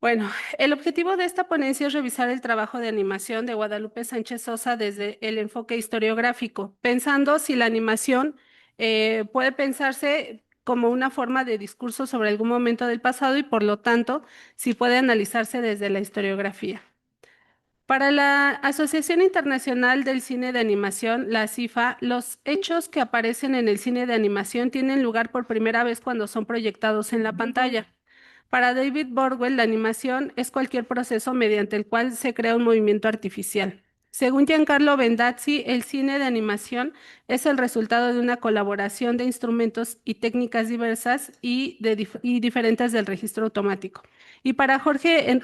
Bueno, el objetivo de esta ponencia es revisar el trabajo de animación de Guadalupe Sánchez Sosa desde el enfoque historiográfico, pensando si la animación puede pensarse como una forma de discurso sobre algún momento del pasado y por lo tanto si puede analizarse desde la historiografía. Para la Asociación Internacional del Cine de Animación, la CIFA, los hechos que aparecen en el cine de animación tienen lugar por primera vez cuando son proyectados en la pantalla. Para David Borwell, la animación es cualquier proceso mediante el cual se crea un movimiento artificial. Según Giancarlo Bendazzi, el cine de animación es el resultado de una colaboración de instrumentos y técnicas diversas y diferentes del registro automático. Y para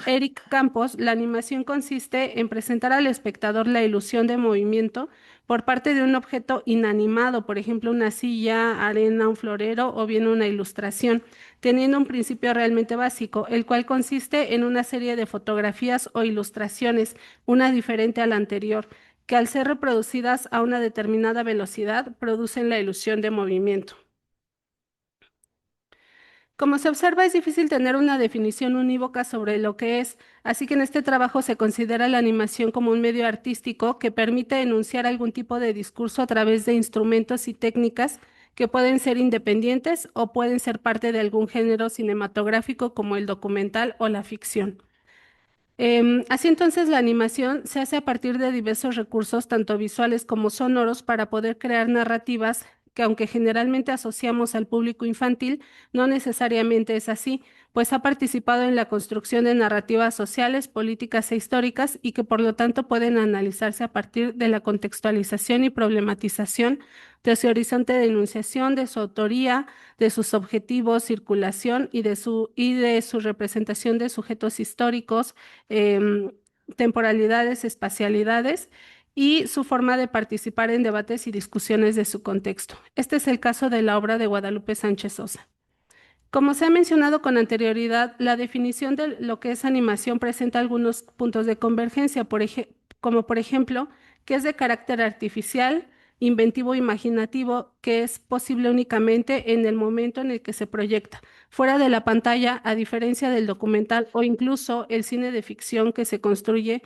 Eric Campos, la animación consiste en presentar al espectador la ilusión de movimiento por parte de un objeto inanimado, por ejemplo, una silla, arena, un florero o bien una ilustración, teniendo un principio realmente básico, el cual consiste en una serie de fotografías o ilustraciones, una diferente a la anterior, que al ser reproducidas a una determinada velocidad, producen la ilusión de movimiento. Como se observa, es difícil tener una definición unívoca sobre lo que es, así que en este trabajo se considera la animación como un medio artístico que permite enunciar algún tipo de discurso a través de instrumentos y técnicas que pueden ser independientes o pueden ser parte de algún género cinematográfico como el documental o la ficción. Así entonces, la animación se hace a partir de diversos recursos, tanto visuales como sonoros, para poder crear narrativas que, aunque generalmente asociamos al público infantil, no necesariamente es así, pues ha participado en la construcción de narrativas sociales, políticas e históricas y que por lo tanto pueden analizarse a partir de la contextualización y problematización de su horizonte de enunciación, de su autoría, de sus objetivos, circulación y de su representación de sujetos históricos, em, temporalidades, espacialidades y su forma de participar en debates y discusiones de su contexto. Este es el caso de la obra de Guadalupe Sánchez Sosa. Como se ha mencionado con anterioridad, la definición de lo que es animación presenta algunos puntos de convergencia, como por ejemplo, que es de carácter artificial, inventivo, imaginativo, que es posible únicamente en el momento en el que se proyecta, fuera de la pantalla, a diferencia del documental o incluso el cine de ficción que se construye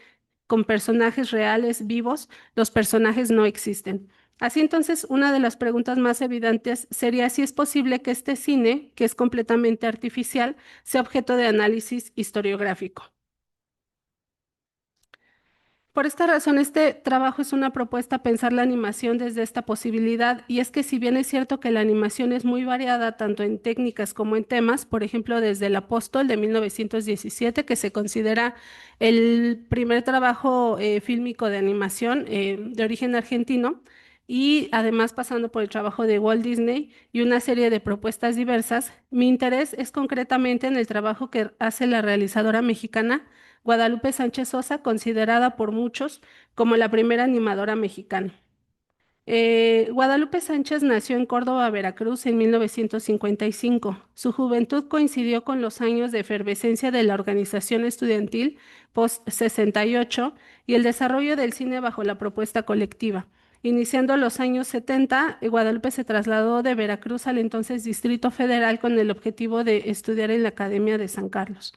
con personajes reales, vivos, los personajes no existen. Así entonces, una de las preguntas más evidentes sería si es posible que este cine, que es completamente artificial, sea objeto de análisis historiográfico. Por esta razón, este trabajo es una propuesta a pensar la animación desde esta posibilidad, y es que si bien es cierto que la animación es muy variada tanto en técnicas como en temas, por ejemplo, desde El Apóstol de 1917, que se considera el primer trabajo fílmico de animación de origen argentino, y además pasando por el trabajo de Walt Disney y una serie de propuestas diversas, mi interés es concretamente en el trabajo que hace la realizadora mexicana Guadalupe Sánchez Sosa, considerada por muchos como la primera animadora mexicana. Guadalupe Sánchez nació en Córdoba, Veracruz, en 1955. Su juventud coincidió con los años de efervescencia de la organización estudiantil post-68 y el desarrollo del cine bajo la propuesta colectiva. Iniciando los años 70, Guadalupe se trasladó de Veracruz al entonces Distrito Federal con el objetivo de estudiar en la Academia de San Carlos.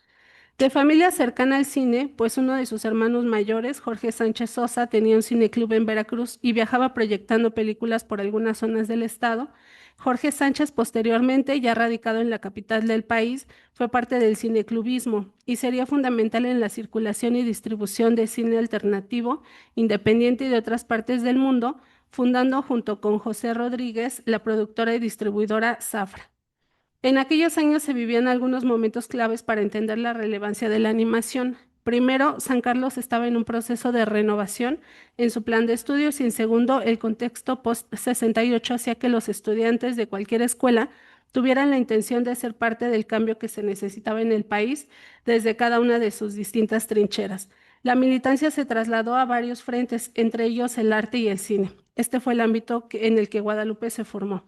De familia cercana al cine, pues uno de sus hermanos mayores, Jorge Sánchez Sosa, tenía un cineclub en Veracruz y viajaba proyectando películas por algunas zonas del estado. Jorge Sánchez, posteriormente, ya radicado en la capital del país, fue parte del cineclubismo y sería fundamental en la circulación y distribución de cine alternativo, independiente y de otras partes del mundo, fundando junto con José Rodríguez la productora y distribuidora Zafra. En aquellos años se vivían algunos momentos claves para entender la relevancia de la animación. Primero, San Carlos estaba en un proceso de renovación en su plan de estudios y en segundo, el contexto post-68 hacía que los estudiantes de cualquier escuela tuvieran la intención de ser parte del cambio que se necesitaba en el país desde cada una de sus distintas trincheras. La militancia se trasladó a varios frentes, entre ellos el arte y el cine. Este fue el ámbito en el que Guadalupe se formó.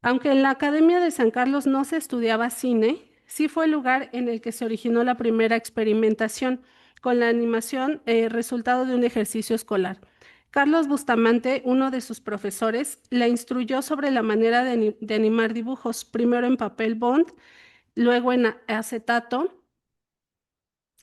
Aunque en la Academia de San Carlos no se estudiaba cine, sí fue el lugar en el que se originó la primera experimentación con la animación, resultado de un ejercicio escolar. Carlos Bustamante, uno de sus profesores, la instruyó sobre la manera de animar dibujos, primero en papel bond, luego en acetato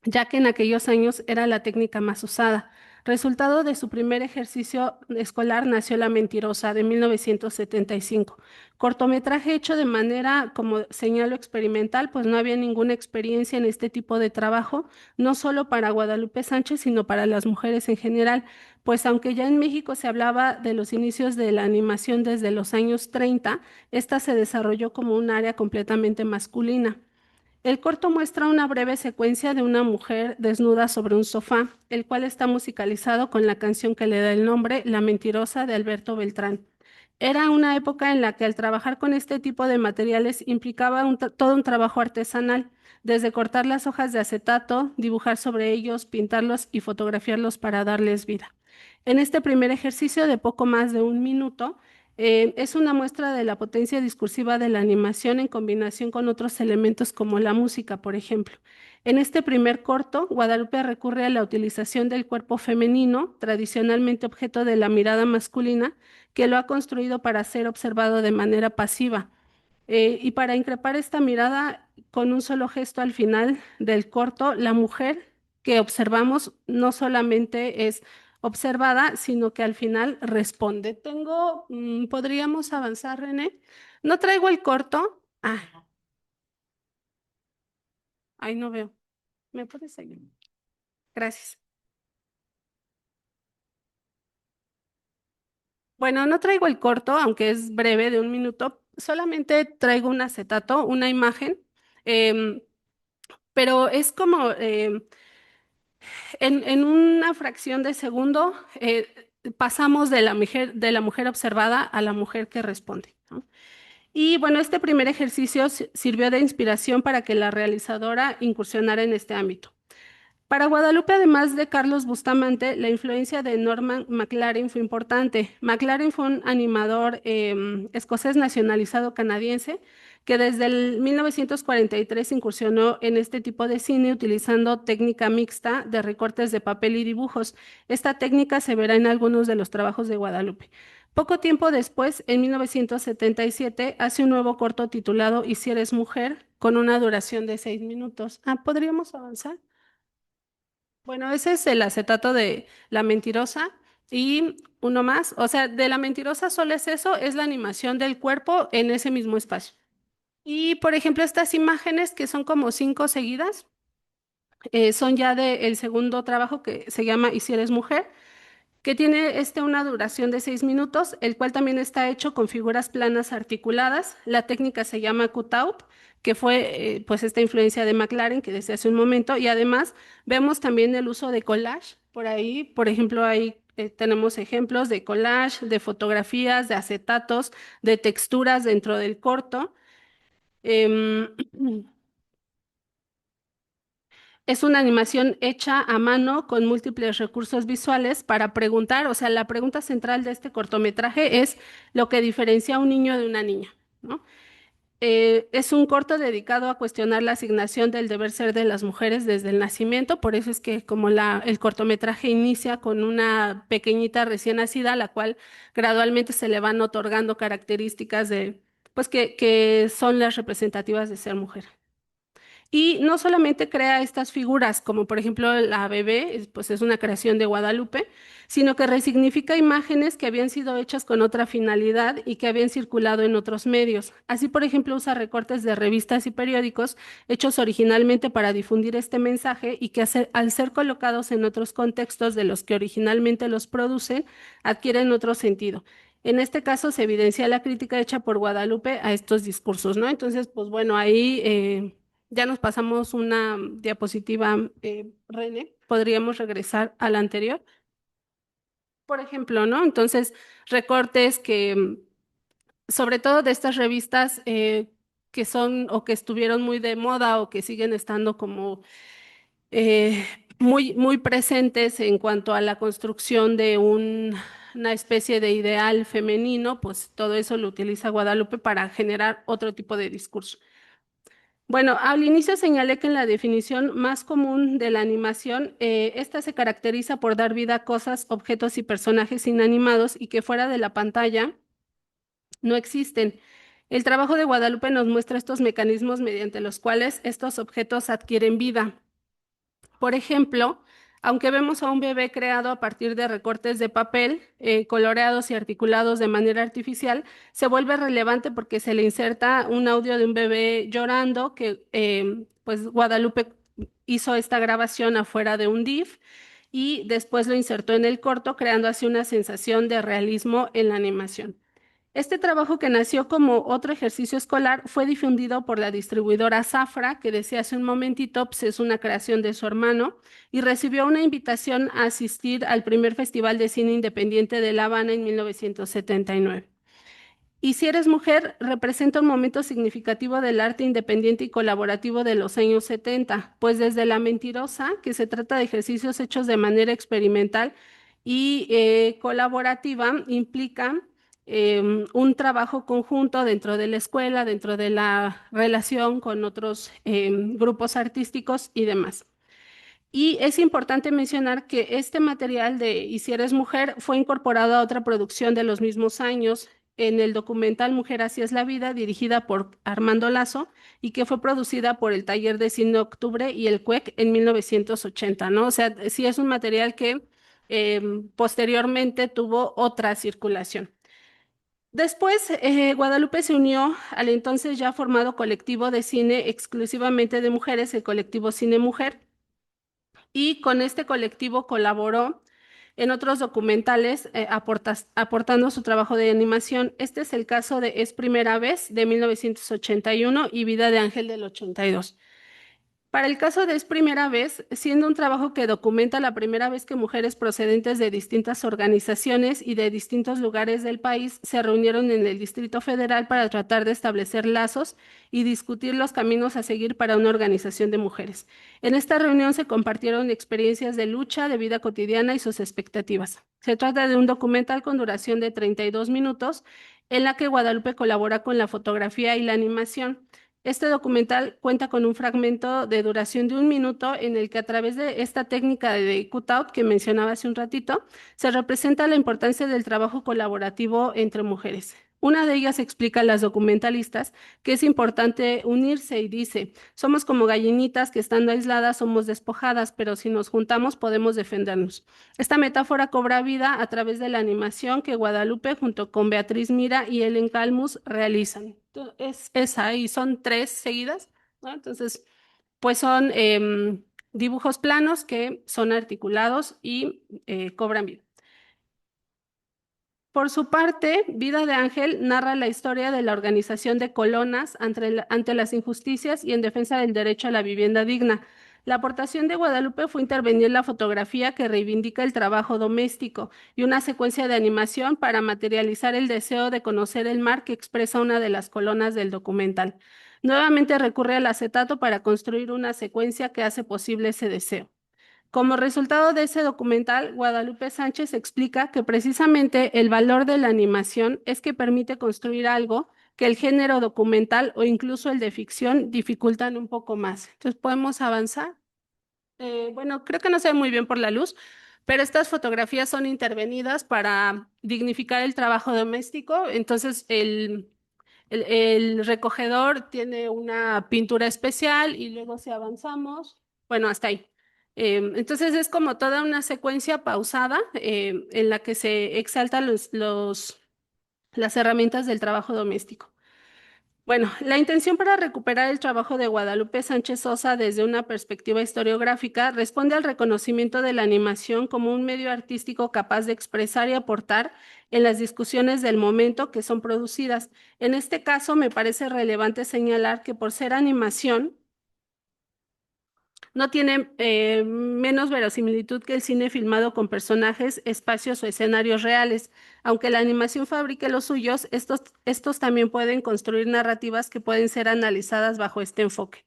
ya que en aquellos años era la técnica más usada. Resultado de su primer ejercicio escolar nació La Mentirosa de 1975. Cortometraje hecho de manera, como señalo, experimental, pues no había ninguna experiencia en este tipo de trabajo, no solo para Guadalupe Sánchez, sino para las mujeres en general, pues aunque ya en México se hablaba de los inicios de la animación desde los años 30, esta se desarrolló como un área completamente masculina. El corto muestra una breve secuencia de una mujer desnuda sobre un sofá, el cual está musicalizado con la canción que le da el nombre, La Mentirosa de Alberto Beltrán. Era una época en la que al trabajar con este tipo de materiales implicaba todo un trabajo artesanal, desde cortar las hojas de acetato, dibujar sobre ellos, pintarlos y fotografiarlos para darles vida. En este primer ejercicio de poco más de un minuto, es una muestra de la potencia discursiva de la animación en combinación con otros elementos como la música, por ejemplo. En este primer corto, Guadalupe recurre a la utilización del cuerpo femenino, tradicionalmente objeto de la mirada masculina, que lo ha construido para ser observado de manera pasiva. Y para increpar esta mirada, con un solo gesto al final del corto, la mujer que observamos no solamente es observada, sino que al final responde. Podríamos avanzar, René. No traigo el corto. Ahí no veo. ¿Me puedes seguir? Gracias. Bueno, no traigo el corto, aunque es breve, de un minuto. Solamente traigo un acetato, una imagen, em, pero es como en una fracción de segundo pasamos de la mujer observada a la mujer que responde, ¿no? Y bueno, este primer ejercicio sirvió de inspiración para que la realizadora incursionara en este ámbito. Para Guadalupe, además de Carlos Bustamante, la influencia de Norman McLaren fue importante. McLaren fue un animador escocés nacionalizado canadiense que desde el 1943 incursionó en este tipo de cine utilizando técnica mixta de recortes de papel y dibujos. Esta técnica se verá en algunos de los trabajos de Guadalupe. Poco tiempo después, en 1977, hace un nuevo corto titulado Y si eres mujer, con una duración de 6 minutos. ¿Podríamos avanzar? Bueno, ese es el acetato de La Mentirosa y uno más. O sea, de La Mentirosa solo es eso, es la animación del cuerpo en ese mismo espacio. Y por ejemplo, estas imágenes que son como cinco seguidas, son ya del segundo trabajo que se llama Y si eres mujer, que tiene una duración de 6 minutos, el cual también está hecho con figuras planas articuladas. La técnica se llama cutout, que fue pues esta influencia de McLaren que decía hace un momento, y además vemos también el uso de collage. Por ahí, por ejemplo, ahí tenemos ejemplos de collage, de fotografías, de acetatos, de texturas dentro del corto. Em, Es una animación hecha a mano con múltiples recursos visuales para preguntar, o sea, la pregunta central de este cortometraje es lo que diferencia a un niño de una niña, ¿no? Es un corto dedicado a cuestionar la asignación del deber ser de las mujeres desde el nacimiento, por eso es que como el cortometraje inicia con una pequeñita recién nacida, a la cual gradualmente se le van otorgando características pues que son las representativas de ser mujer. Y no solamente crea estas figuras, como por ejemplo la bebé, pues es una creación de Guadalupe, sino que resignifica imágenes que habían sido hechas con otra finalidad y que habían circulado en otros medios. Así, por ejemplo, usa recortes de revistas y periódicos hechos originalmente para difundir este mensaje y que al ser colocados en otros contextos de los que originalmente los producen, adquieren otro sentido. En este caso se evidencia la crítica hecha por Guadalupe a estos discursos, ¿no? Entonces, pues bueno, ahí ya nos pasamos una diapositiva, René. Podríamos regresar a la anterior. Por ejemplo, ¿no? Entonces, recortes sobre todo de estas revistas que son o que estuvieron muy de moda o que siguen estando como eh, muy presentes en cuanto a la construcción de una especie de ideal femenino, pues todo eso lo utiliza Guadalupe para generar otro tipo de discurso. Bueno, al inicio señalé que en la definición más común de la animación, esta se caracteriza por dar vida a cosas, objetos y personajes inanimados y que fuera de la pantalla no existen. El trabajo de Guadalupe nos muestra estos mecanismos mediante los cuales estos objetos adquieren vida. Por ejemplo, aunque vemos a un bebé creado a partir de recortes de papel, coloreados y articulados de manera artificial, se vuelve relevante porque se le inserta un audio de un bebé llorando que pues Guadalupe hizo esta grabación afuera de un DIF y después lo insertó en el corto, creando así una sensación de realismo en la animación. Este trabajo, que nació como otro ejercicio escolar, fue difundido por la distribuidora Zafra, que decía hace un momentito, pues es una creación de su hermano, y recibió una invitación a asistir al primer Festival de Cine Independiente de La Habana en 1979. Y si eres mujer, representa un momento significativo del arte independiente y colaborativo de los años 70, pues desde La Mentirosa, que se trata de ejercicios hechos de manera experimental y colaborativa, implica un trabajo conjunto dentro de la escuela, dentro de la relación con otros grupos artísticos y demás. Y es importante mencionar que este material de Y si eres mujer fue incorporado a otra producción de los mismos años en el documental Mujer así es la vida, dirigida por Armando Lazo y que fue producida por el Taller de Cine Octubre y el CUEC en 1980, ¿no? O sea, sí es un material que posteriormente tuvo otra circulación. Después, Guadalupe se unió al entonces ya formado colectivo de cine exclusivamente de mujeres, el colectivo Cine Mujer, y con este colectivo colaboró en otros documentales aportando su trabajo de animación. Este es el caso de Es Primera Vez de 1981 y Vida de Ángel del 82. Para el caso de Es Primera Vez, siendo un trabajo que documenta la primera vez que mujeres procedentes de distintas organizaciones y de distintos lugares del país se reunieron en el Distrito Federal para tratar de establecer lazos y discutir los caminos a seguir para una organización de mujeres. En esta reunión se compartieron experiencias de lucha, de vida cotidiana y sus expectativas. Se trata de un documental con duración de 32 minutos en la que Guadalupe colabora con la fotografía y la animación. Este documental cuenta con un fragmento de duración de 1 minuto en el que a través de esta técnica de cutout que mencionaba hace un ratito, se representa la importancia del trabajo colaborativo entre mujeres. Una de ellas explica a las documentalistas que es importante unirse y dice, somos como gallinitas que estando aisladas somos despojadas, pero si nos juntamos podemos defendernos. Esta metáfora cobra vida a través de la animación que Guadalupe junto con Beatriz Mira y Ellen Calmus realizan. Es esa y son tres seguidas, ¿no? Entonces, pues son dibujos planos que son articulados y cobran vida. Por su parte, Vida de Ángel narra la historia de la organización de colonas ante las injusticias y en defensa del derecho a la vivienda digna. La aportación de Guadalupe fue intervenir la fotografía que reivindica el trabajo doméstico y una secuencia de animación para materializar el deseo de conocer el mar que expresa una de las colonas del documental. Nuevamente recurre al acetato para construir una secuencia que hace posible ese deseo. Como resultado de ese documental, Guadalupe Sánchez explica que precisamente el valor de la animación es que permite construir algo que el género documental o incluso el de ficción dificultan un poco más. Entonces, ¿podemos avanzar? Bueno, creo que no se ve muy bien por la luz, pero estas fotografías son intervenidas para dignificar el trabajo doméstico. Entonces, el recogedor tiene una pintura especial y luego si avanzamos, bueno, hasta ahí. Entonces es como toda una secuencia pausada en la que se exaltan las herramientas del trabajo doméstico. Bueno, la intención para recuperar el trabajo de Guadalupe Sánchez Sosa desde una perspectiva historiográfica responde al reconocimiento de la animación como un medio artístico capaz de expresar y aportar en las discusiones del momento que son producidas. En este caso, me parece relevante señalar que por ser animación, no tiene menos verosimilitud que el cine filmado con personajes, espacios o escenarios reales. Aunque la animación fabrique los suyos, estos también pueden construir narrativas que pueden ser analizadas bajo este enfoque.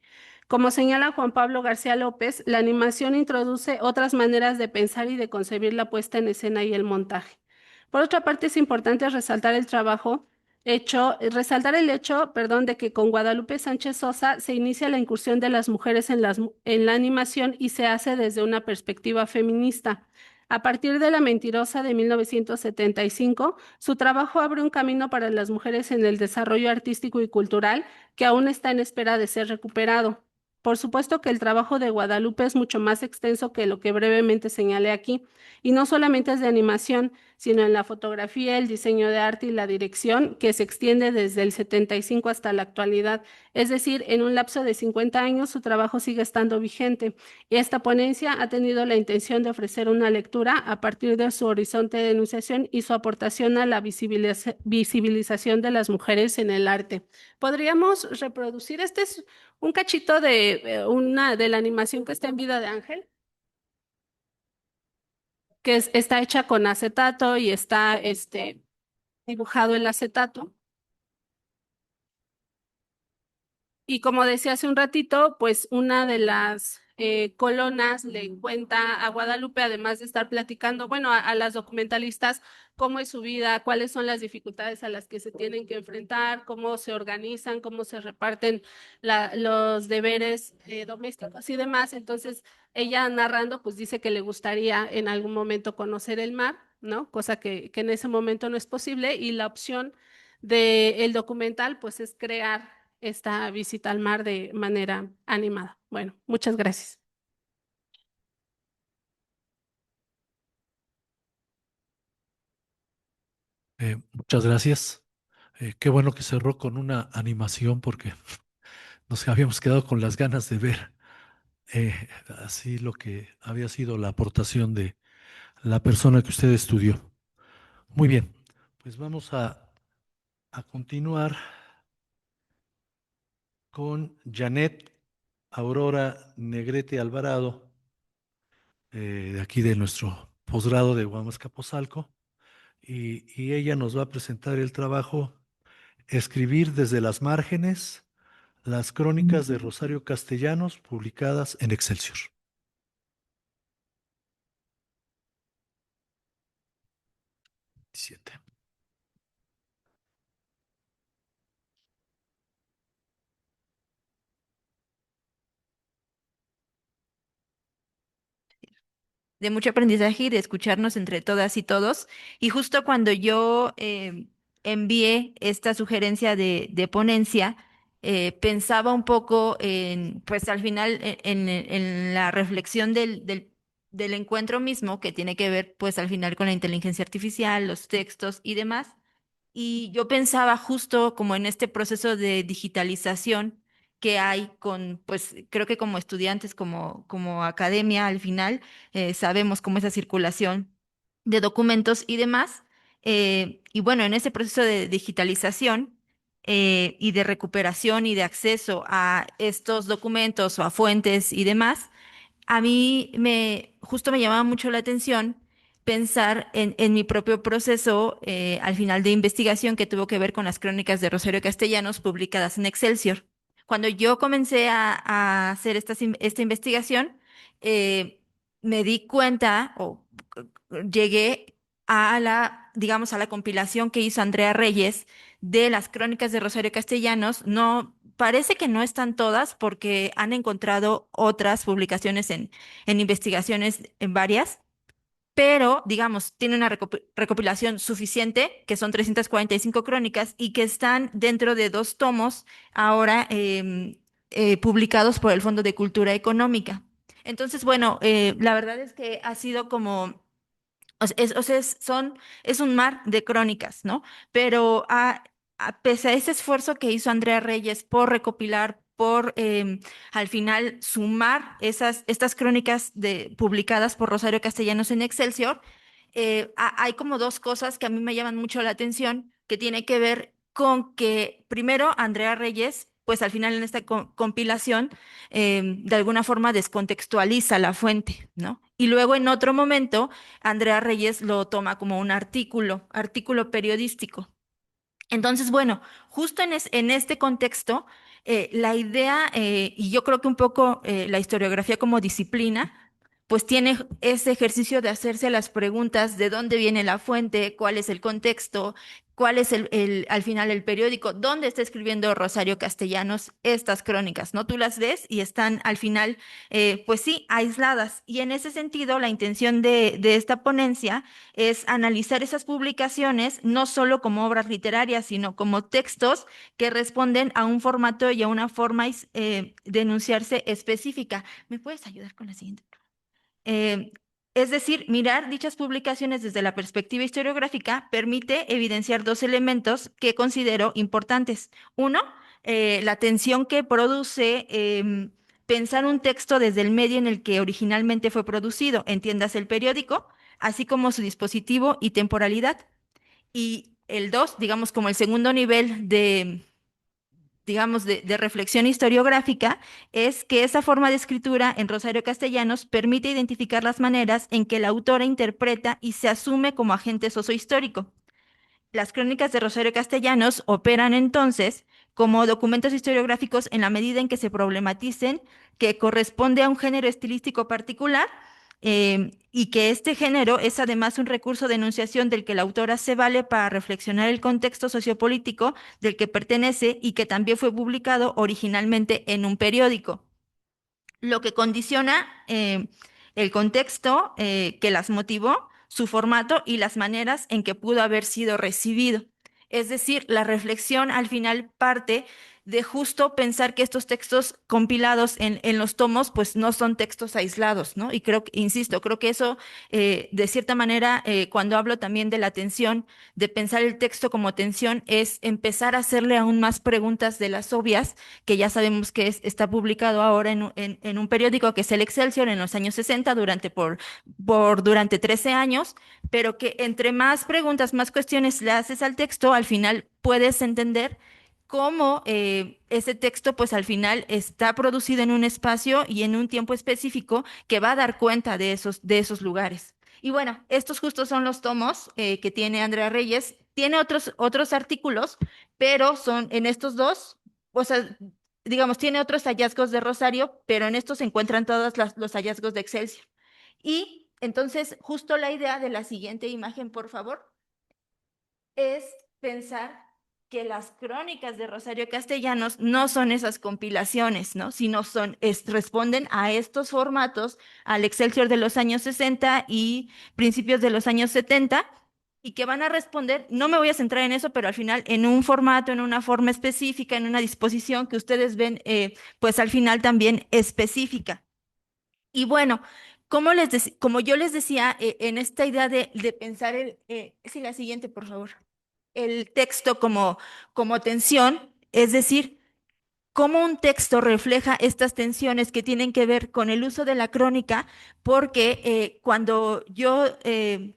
Como señala Juan Pablo García López, la animación introduce otras maneras de pensar y de concebir la puesta en escena y el montaje. Por otra parte, es importante resaltar el hecho, perdón, de que con Guadalupe Sánchez Sosa se inicia la incursión de las mujeres en la animación y se hace desde una perspectiva feminista. A partir de La Mentirosa de 1975, su trabajo abre un camino para las mujeres en el desarrollo artístico y cultural que aún está en espera de ser recuperado. Por supuesto que el trabajo de Guadalupe es mucho más extenso que lo que brevemente señalé aquí, y no solamente es de animación, sino en la fotografía, el diseño de arte y la dirección, que se extiende desde el 75 hasta la actualidad. Es decir, en un lapso de 50 años su trabajo sigue estando vigente, y esta ponencia ha tenido la intención de ofrecer una lectura a partir de su horizonte de enunciación y su aportación a la visibilización de las mujeres en el arte. ¿Podríamos reproducir un cachito de una de la animación que está en Vida de Ángel, está hecha con acetato y está dibujado el acetato? Y como decía hace un ratito, pues una de las colonas le cuenta a Guadalupe, además de estar platicando, bueno, a las documentalistas, cómo es su vida, cuáles son las dificultades a las que se tienen que enfrentar, cómo se organizan, cómo se reparten los deberes domésticos y demás. Entonces, ella narrando, pues dice que le gustaría en algún momento conocer el mar, ¿no? Cosa que en ese momento no es posible, y la opción del documental, pues es crear esta visita al mar de manera animada. Bueno, muchas gracias. Muchas gracias. Qué bueno que cerró con una animación porque nos habíamos quedado con las ganas de ver así lo que había sido la aportación de la persona que usted estudió. Muy bien, pues vamos a continuar con Janet Aurora Negrete Alvarado, de aquí de nuestro posgrado de Huamascapozalco, y ella nos va a presentar el trabajo Escribir desde las márgenes, las crónicas de Rosario Castellanos publicadas en Excelsior. 17. De mucho aprendizaje y de escucharnos entre todas y todos. Y justo cuando yo envié esta sugerencia de ponencia, pensaba un poco en, pues al final, en la reflexión del encuentro mismo, que tiene que ver, pues al final con la inteligencia artificial, los textos y demás. Y yo pensaba justo como en este proceso de digitalización que hay con, pues creo que como estudiantes, como academia, al final sabemos cómo esa circulación de documentos y demás. Y bueno, en ese proceso de digitalización y de recuperación y de acceso a estos documentos o a fuentes y demás, a mí justo me llamaba mucho la atención pensar en mi propio proceso al final de investigación que tuvo que ver con las crónicas de Rosario Castellanos publicadas en Excelsior. Cuando yo comencé a hacer esta investigación, eh, me di cuenta o llegué a digamos, a la compilación que hizo Andrea Reyes de las crónicas de Rosario Castellanos. No, parece que no están todas porque han encontrado otras publicaciones en investigaciones en varias, pero digamos, tiene una recopilación suficiente, que son 345 crónicas y que están dentro de dos tomos ahora publicados por el Fondo de Cultura Económica. Entonces, bueno, la verdad es que ha sido como es un mar de crónicas, ¿no? Pero pese a ese esfuerzo que hizo Andrea Reyes por recopilar, por al final sumar estas crónicas publicadas por Rosario Castellanos en Excelsior, hay como dos cosas que a mí me llaman mucho la atención, que tiene que ver con que primero Andrea Reyes, pues al final en esta compilación, de alguna forma descontextualiza la fuente, ¿no? Y luego en otro momento Andrea Reyes lo toma como un artículo periodístico. Entonces, bueno, justo en este contexto, la idea, y yo creo que un poco la historiografía como disciplina, pues tiene ese ejercicio de hacerse las preguntas de dónde viene la fuente, cuál es el contexto, cuál es al final el periódico, dónde está escribiendo Rosario Castellanos estas crónicas, ¿no? Tú las ves y están al final, pues sí, aisladas. Y en ese sentido, la intención de esta ponencia es analizar esas publicaciones no solo como obras literarias, sino como textos que responden a un formato y a una forma de enunciarse específica. ¿Me puedes ayudar con la siguiente? Eh, es decir, mirar dichas publicaciones desde la perspectiva historiográfica permite evidenciar dos elementos que considero importantes. Uno, la tensión que produce pensar un texto desde el medio en el que originalmente fue producido, entiendas el periódico, así como su dispositivo y temporalidad. Y el dos, digamos como el segundo nivel de reflexión historiográfica, es que esa forma de escritura en Rosario Castellanos permite identificar las maneras en que la autora interpreta y se asume como agente sociohistórico. Las crónicas de Rosario Castellanos operan entonces como documentos historiográficos en la medida en que se problematicen que corresponde a un género estilístico particular, y que este género es además un recurso de enunciación del que la autora se vale para reflexionar el contexto sociopolítico del que pertenece y que también fue publicado originalmente en un periódico, lo que condiciona el contexto que las motivó, su formato y las maneras en que pudo haber sido recibido. Es decir, la reflexión al final parte de justo pensar que estos textos compilados en los tomos, pues no son textos aislados, ¿no? Y creo que, insisto, creo que eso, de cierta manera, cuando hablo también de la tensión, de pensar el texto como tensión, es empezar a hacerle aún más preguntas de las obvias que ya sabemos que está publicado ahora en un periódico que es el Excelsior en los años 60 durante 13 años, pero que entre más preguntas, más cuestiones le haces al texto, al final puedes entender cómo ese texto pues al final está producido en un espacio y en un tiempo específico que va a dar cuenta de esos lugares. Y bueno, estos justos son los tomos que tiene Andrea Reyes. Tiene otros artículos, pero son en estos dos, o sea, digamos, tiene otros hallazgos de Rosario, pero en estos se encuentran todos los hallazgos de Excelsior. Y entonces, justo la idea de la siguiente imagen, por favor, es pensar que las crónicas de Rosario Castellanos no son esas compilaciones, ¿no? Sino responden a estos formatos, al Excelsior de los años 60 y principios de los años 70, y que van a responder, no me voy a centrar en eso, pero al final en un formato, en una forma específica, en una disposición que ustedes ven, pues al final también específica. Y bueno, como yo les decía, en esta idea de pensar sí, la siguiente, por favor, el texto como tensión, es decir, cómo un texto refleja estas tensiones que tienen que ver con el uso de la crónica, porque cuando yo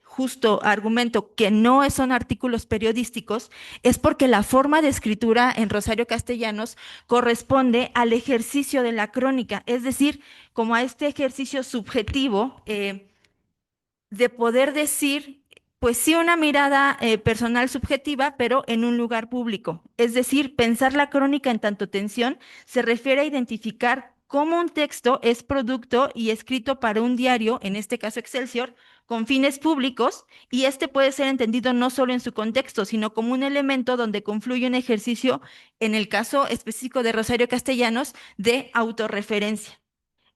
justo argumento que no son artículos periodísticos, es porque la forma de escritura en Rosario Castellanos corresponde al ejercicio de la crónica, es decir, como a este ejercicio subjetivo de poder decir, pues sí, una mirada personal subjetiva, pero en un lugar público. Es decir, pensar la crónica en tanto tensión se refiere a identificar cómo un texto es producto y escrito para un diario, en este caso Excelsior, con fines públicos, y este puede ser entendido no solo en su contexto, sino como un elemento donde confluye un ejercicio, en el caso específico de Rosario Castellanos, de autorreferencia.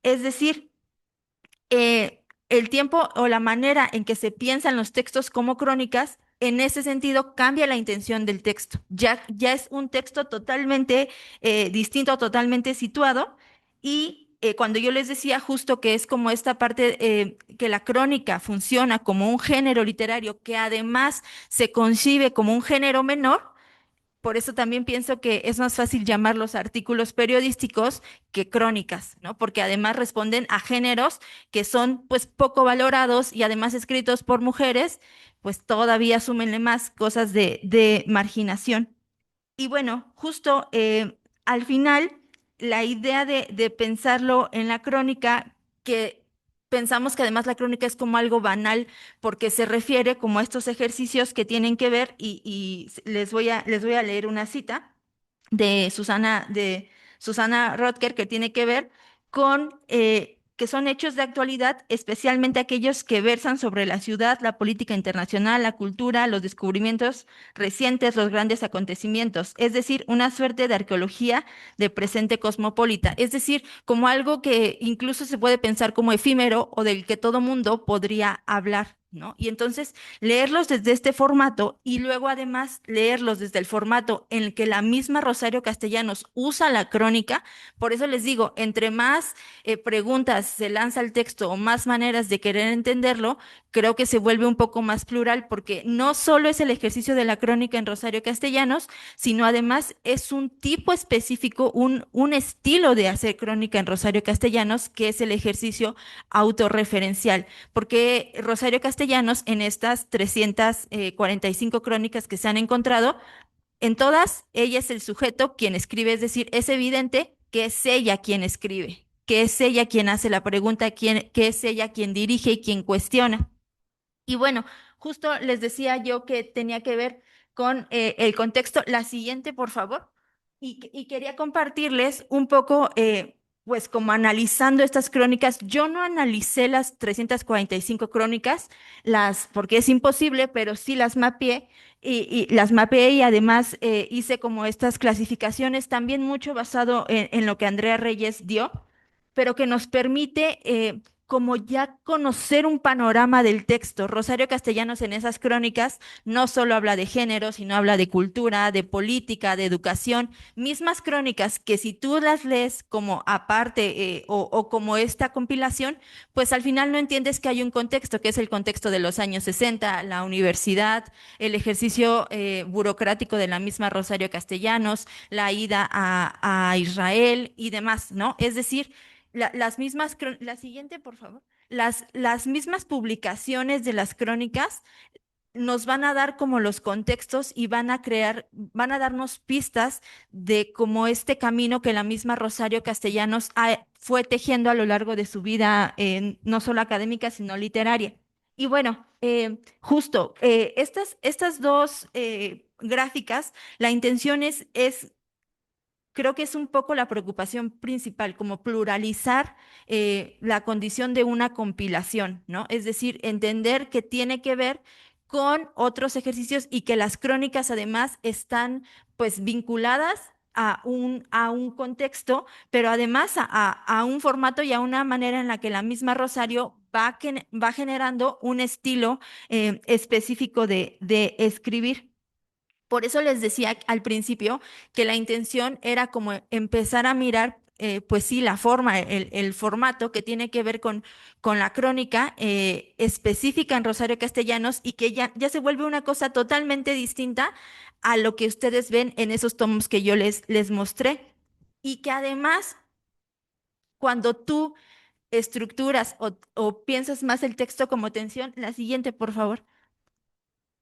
Es decir, el tiempo o la manera en que se piensan los textos como crónicas, en ese sentido cambia la intención del texto. Ya es un texto totalmente distinto, totalmente situado. Y cuando yo les decía justo que es como esta parte, que la crónica funciona como un género literario que además se concibe como un género menor, por eso también pienso que es más fácil llamarlos artículos periodísticos que crónicas, ¿no? Porque además responden a géneros que son pues poco valorados y además escritos por mujeres, pues todavía súmenle más cosas de marginación. Y bueno, justo al final, la idea de pensarlo en la crónica, que pensamos que además la crónica es como algo banal, porque se refiere como a estos ejercicios que tienen que ver, y les voy a leer una cita de Susana Rotker, que tiene que ver con que son hechos de actualidad, especialmente aquellos que versan sobre la ciudad, la política internacional, la cultura, los descubrimientos recientes, los grandes acontecimientos, es decir, una suerte de arqueología de presente cosmopolita, es decir, como algo que incluso se puede pensar como efímero o del que todo mundo podría hablar, ¿no? Y entonces leerlos desde este formato y luego además leerlos desde el formato en el que la misma Rosario Castellanos usa la crónica. Por eso les digo, entre más preguntas se lanza el texto o más maneras de querer entenderlo, creo que se vuelve un poco más plural porque no solo es el ejercicio de la crónica en Rosario Castellanos, sino además es un tipo específico, un estilo de hacer crónica en Rosario Castellanos, que es el ejercicio autorreferencial, porque Rosario Castellanos en estas 345 crónicas que se han encontrado, en todas, ella es el sujeto quien escribe, es decir, es evidente que es ella quien escribe, que es ella quien hace la pregunta, que es ella quien dirige y quien cuestiona. Y bueno, justo les decía yo que tenía que ver con el contexto. La siguiente, por favor. Y quería compartirles un poco, pues como analizando estas crónicas. Yo no analicé las 345 crónicas, porque es imposible, pero sí las mapeé. Y las mapeé y además hice como estas clasificaciones, también mucho basado en lo que Andrea Reyes dio, pero que nos permite como ya conocer un panorama del texto. Rosario Castellanos en esas crónicas no solo habla de género, sino habla de cultura, de política, de educación, mismas crónicas que si tú las lees como aparte o como esta compilación, pues al final no entiendes que hay un contexto, que es el contexto de los años 60, la universidad, el ejercicio burocrático de la misma Rosario Castellanos, la ida a Israel y demás, ¿no? Es decir, las mismas, la siguiente, por favor. Las mismas publicaciones de las crónicas nos van a dar como los contextos y van a darnos pistas de cómo este camino que la misma Rosario Castellanos fue tejiendo a lo largo de su vida, no solo académica, sino literaria. Y bueno, justo estas dos gráficas, la intención es creo que es un poco la preocupación principal, como pluralizar la condición de una compilación, ¿no? Es decir, entender que tiene que ver con otros ejercicios y que las crónicas además están pues vinculadas a un contexto, pero además a un formato y a una manera en la que la misma Rosario va generando un estilo específico de escribir. Por eso les decía al principio que la intención era como empezar a mirar, pues sí, la forma, el formato que tiene que ver con la crónica específica en Rosario Castellanos y que ya se vuelve una cosa totalmente distinta a lo que ustedes ven en esos tomos que yo les mostré. Y que además, cuando tú estructuras o piensas más el texto como tensión, la siguiente, por favor,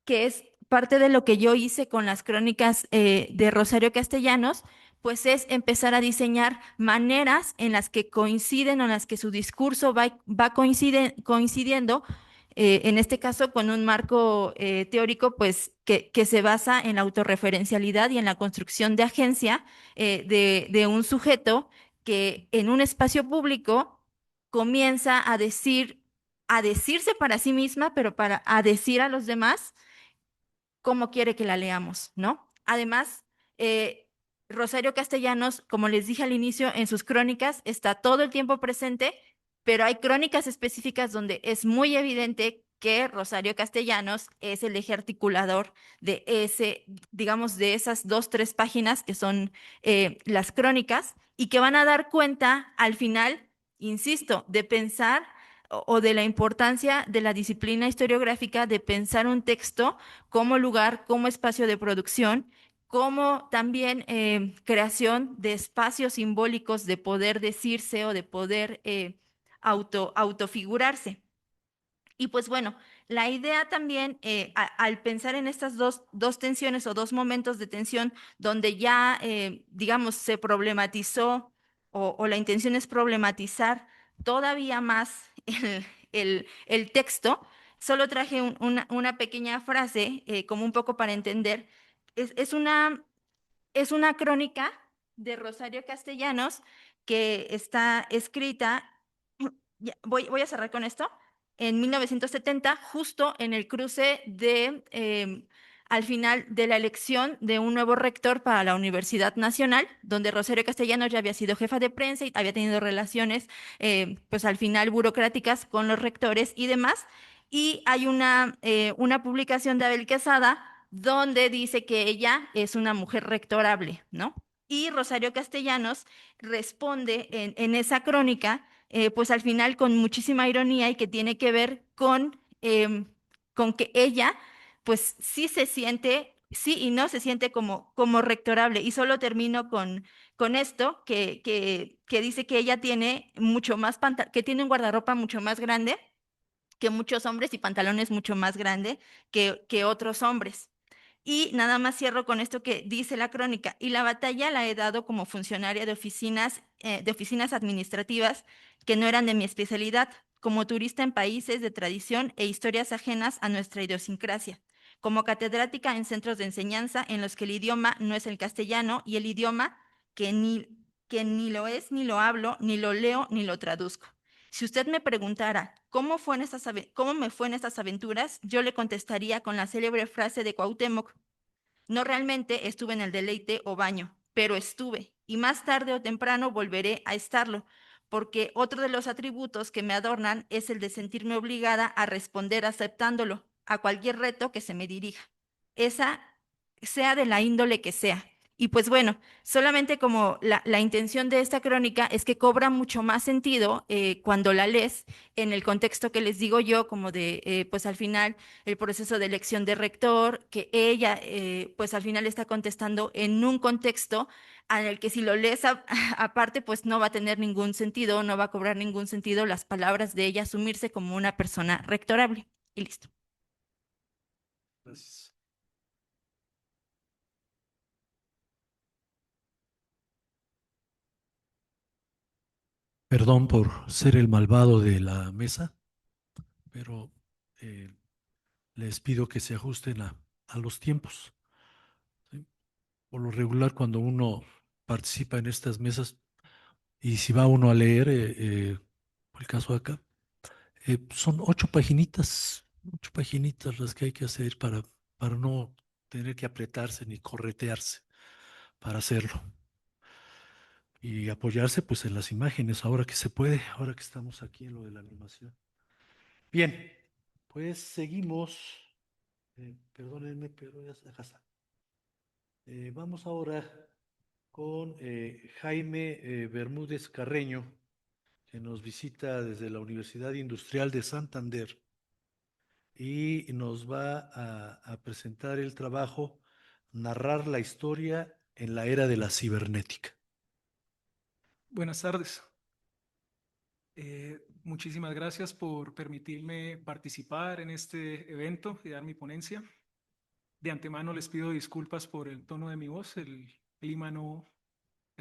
que es parte de lo que yo hice con las crónicas de Rosario Castellanos, pues es empezar a diseñar maneras en las que coinciden o en las que su discurso va coincidiendo, en este caso con un marco teórico, pues que se basa en la autorreferencialidad y en la construcción de agencia de un sujeto que en un espacio público comienza a decirse para sí misma, pero a decir a los demás cómo quiere que la leamos, ¿no? Además, Rosario Castellanos, como les dije al inicio, en sus crónicas está todo el tiempo presente, pero hay crónicas específicas donde es muy evidente que Rosario Castellanos es el eje articulador de digamos, de esas 2, 3 páginas que son las crónicas y que van a dar cuenta al final, insisto, de pensar o de la importancia de la disciplina historiográfica de pensar un texto como lugar, como espacio de producción, como también creación de espacios simbólicos de poder decirse o de poder autofigurarse. Y pues bueno, la idea también, al pensar en estas dos tensiones o dos momentos de tensión donde ya, digamos, se problematizó o la intención es problematizar todavía más el texto, solo traje una pequeña frase como un poco para entender. Es una crónica de Rosario Castellanos que está escrita voy a cerrar con esto. En 1970, justo en el cruce de, al final de la elección de un nuevo rector para la Universidad Nacional, donde Rosario Castellanos ya había sido jefa de prensa y había tenido relaciones, pues al final burocráticas con los rectores y demás. Y hay una publicación de Abel Quesada donde dice que ella es una mujer rectorable, ¿no? Y Rosario Castellanos responde en esa crónica, pues al final con muchísima ironía y que tiene que ver con que ella, pues sí se siente, sí y no se siente como rectorable. Y solo termino con esto, que dice que ella tiene mucho más, que tiene un guardarropa mucho más grande que muchos hombres y pantalones mucho más grande que otros hombres. Y nada más cierro con esto que dice la crónica. Y la batalla la he dado como funcionaria de oficinas administrativas que no eran de mi especialidad, como turista en países de tradición e historias ajenas a nuestra idiosincrasia, como catedrática en centros de enseñanza en los que el idioma no es el castellano y el idioma que ni lo es, ni lo hablo, ni lo leo, ni lo traduzco. Si usted me preguntara cómo me fue en estas aventuras, yo le contestaría con la célebre frase de Cuauhtémoc: no realmente estuve en el deleite o baño, pero estuve, y más tarde o temprano volveré a estarlo, porque otro de los atributos que me adornan es el de sentirme obligada a responder aceptándolo a cualquier reto que se me dirija, esa sea de la índole que sea. Y pues bueno, solamente como la intención de esta crónica es que cobra mucho más sentido cuando la lees en el contexto que les digo yo, como de, pues al final, el proceso de elección de rector, que ella, pues al final está contestando en un contexto en el que si lo lees aparte, pues no va a tener ningún sentido, no va a cobrar ningún sentido las palabras de ella asumirse como una persona rectorable. Y listo. Gracias. Perdón por ser el malvado de la mesa, pero eh, les pido que se ajusten a los tiempos, ¿sí? Por lo regular, cuando uno participa en estas mesas, y si va uno a leer, por el caso de acá, son 8 paginitas las que hay que hacer para no tener que apretarse ni corretearse para hacerlo. Y apoyarse pues en las imágenes, ahora que se puede, ahora que estamos aquí en lo de la animación. Bien, pues seguimos. Perdónenme, pero acá está. Vamos ahora con Jaime Bermúdez Carreño, que nos visita desde la Universidad Industrial de Santander y nos va a presentar el trabajo Narrar la historia en la era de la cibernética. Buenas tardes. Muchísimas gracias por permitirme participar en este evento y dar mi ponencia. De antemano les pido disculpas por el tono de mi voz. El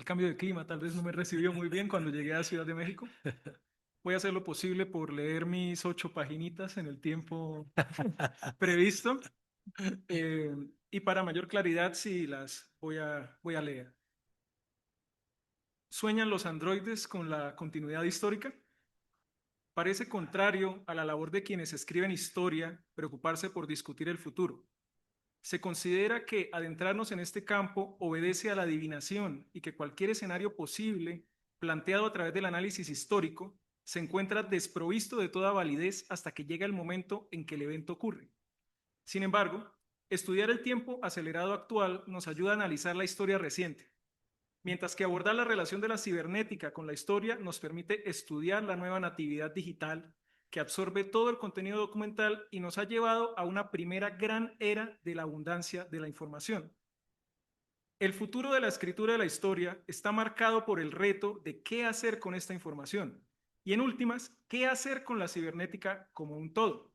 cambio de clima tal vez no me recibió muy bien cuando llegué a Ciudad de México. Voy a hacer lo posible por leer mis 8 paginitas en el tiempo previsto. Y para mayor claridad, sí las voy a leer. ¿Sueñan los androides con la continuidad histórica? Parece contrario a la labor de quienes escriben historia preocuparse por discutir el futuro. Se considera que adentrarnos en este campo obedece a la adivinación y que cualquier escenario posible, planteado a través del análisis histórico, se encuentra desprovisto de toda validez hasta que llega el momento en que el evento ocurre. Sin embargo, estudiar el tiempo acelerado actual nos ayuda a analizar la historia reciente, mientras que abordar la relación de la cibernética con la historia nos permite estudiar la nueva natividad digital que absorbe todo el contenido documental y nos ha llevado a una primera gran era de la abundancia de la información. El futuro de la escritura de la historia está marcado por el reto de qué hacer con esta información y, en últimas, qué hacer con la cibernética como un todo.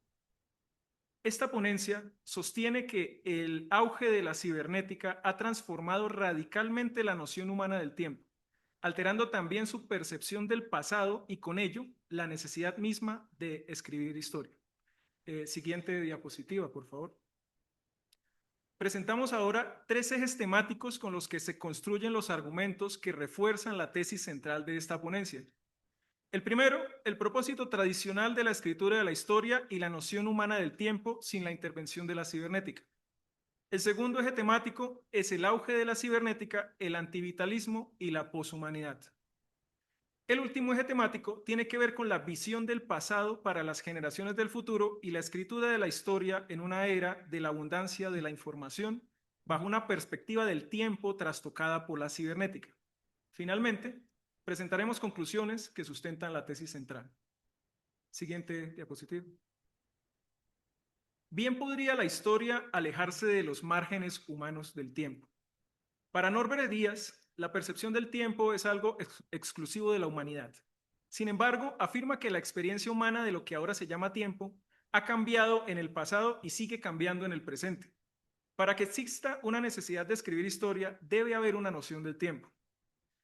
Esta ponencia sostiene que el auge de la cibernética ha transformado radicalmente la noción humana del tiempo, alterando también su percepción del pasado y con ello la necesidad misma de escribir historia. Siguiente diapositiva, por favor. Presentamos ahora 3 ejes temáticos con los que se construyen los argumentos que refuerzan la tesis central de esta ponencia. El primero, el propósito tradicional de la escritura de la historia y la noción humana del tiempo sin la intervención de la cibernética. El segundo eje temático es el auge de la cibernética, el antivitalismo y la poshumanidad. El último eje temático tiene que ver con la visión del pasado para las generaciones del futuro y la escritura de la historia en una era de la abundancia de la información bajo una perspectiva del tiempo trastocada por la cibernética. Finalmente, presentaremos conclusiones que sustentan la tesis central. Siguiente diapositiva. Bien podría la historia alejarse de los márgenes humanos del tiempo. Para Norbert Díaz, la percepción del tiempo es algo exclusivo de la humanidad. Sin embargo, afirma que la experiencia humana de lo que ahora se llama tiempo ha cambiado en el pasado y sigue cambiando en el presente. Para que exista una necesidad de escribir historia, debe haber una noción del tiempo.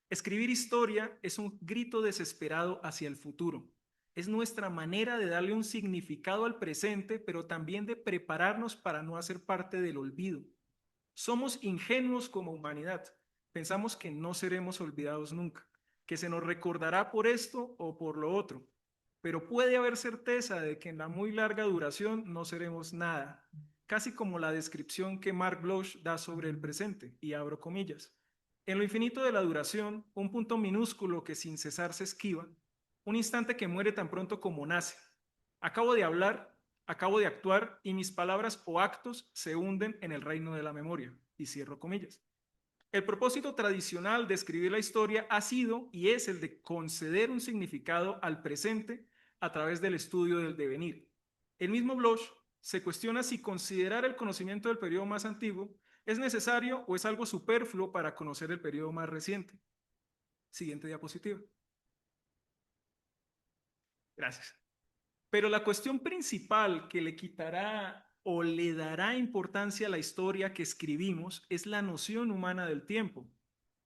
Escribir historia es un grito desesperado hacia el futuro. Es nuestra manera de darle un significado al presente, pero también de prepararnos para no hacer parte del olvido. Somos ingenuos como humanidad. Pensamos que no seremos olvidados nunca, que se nos recordará por esto o por lo otro. Pero puede haber certeza de que en la muy larga duración no seremos nada, casi como la descripción que Mark Bloch da sobre el presente, y abro comillas. En lo infinito de la duración, un punto minúsculo que sin cesar se esquiva, un instante que muere tan pronto como nace. Acabo de hablar, acabo de actuar y mis palabras o actos se hunden en el reino de la memoria. Y cierro comillas. El propósito tradicional de escribir la historia ha sido y es el de conceder un significado al presente a través del estudio del devenir. El mismo Bloch se cuestiona si considerar el conocimiento del periodo más antiguo es necesario o es algo superfluo para conocer el periodo más reciente. Siguiente diapositiva. Gracias. Pero la cuestión principal que le quitará o le dará importancia a la historia que escribimos es la noción humana del tiempo.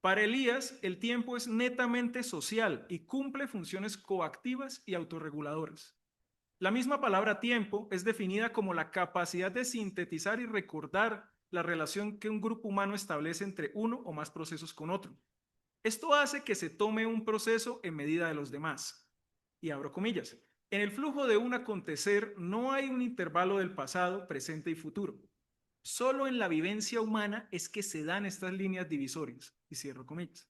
Para Elías, el tiempo es netamente social y cumple funciones coactivas y autorreguladoras. La misma palabra tiempo es definida como la capacidad de sintetizar y recordar la relación que un grupo humano establece entre uno o más procesos con otro. Esto hace que se tome un proceso en medida de los demás. Y abro comillas. En el flujo de un acontecer no hay un intervalo del pasado, presente y futuro. Solo en la vivencia humana es que se dan estas líneas divisorias. Y cierro comillas.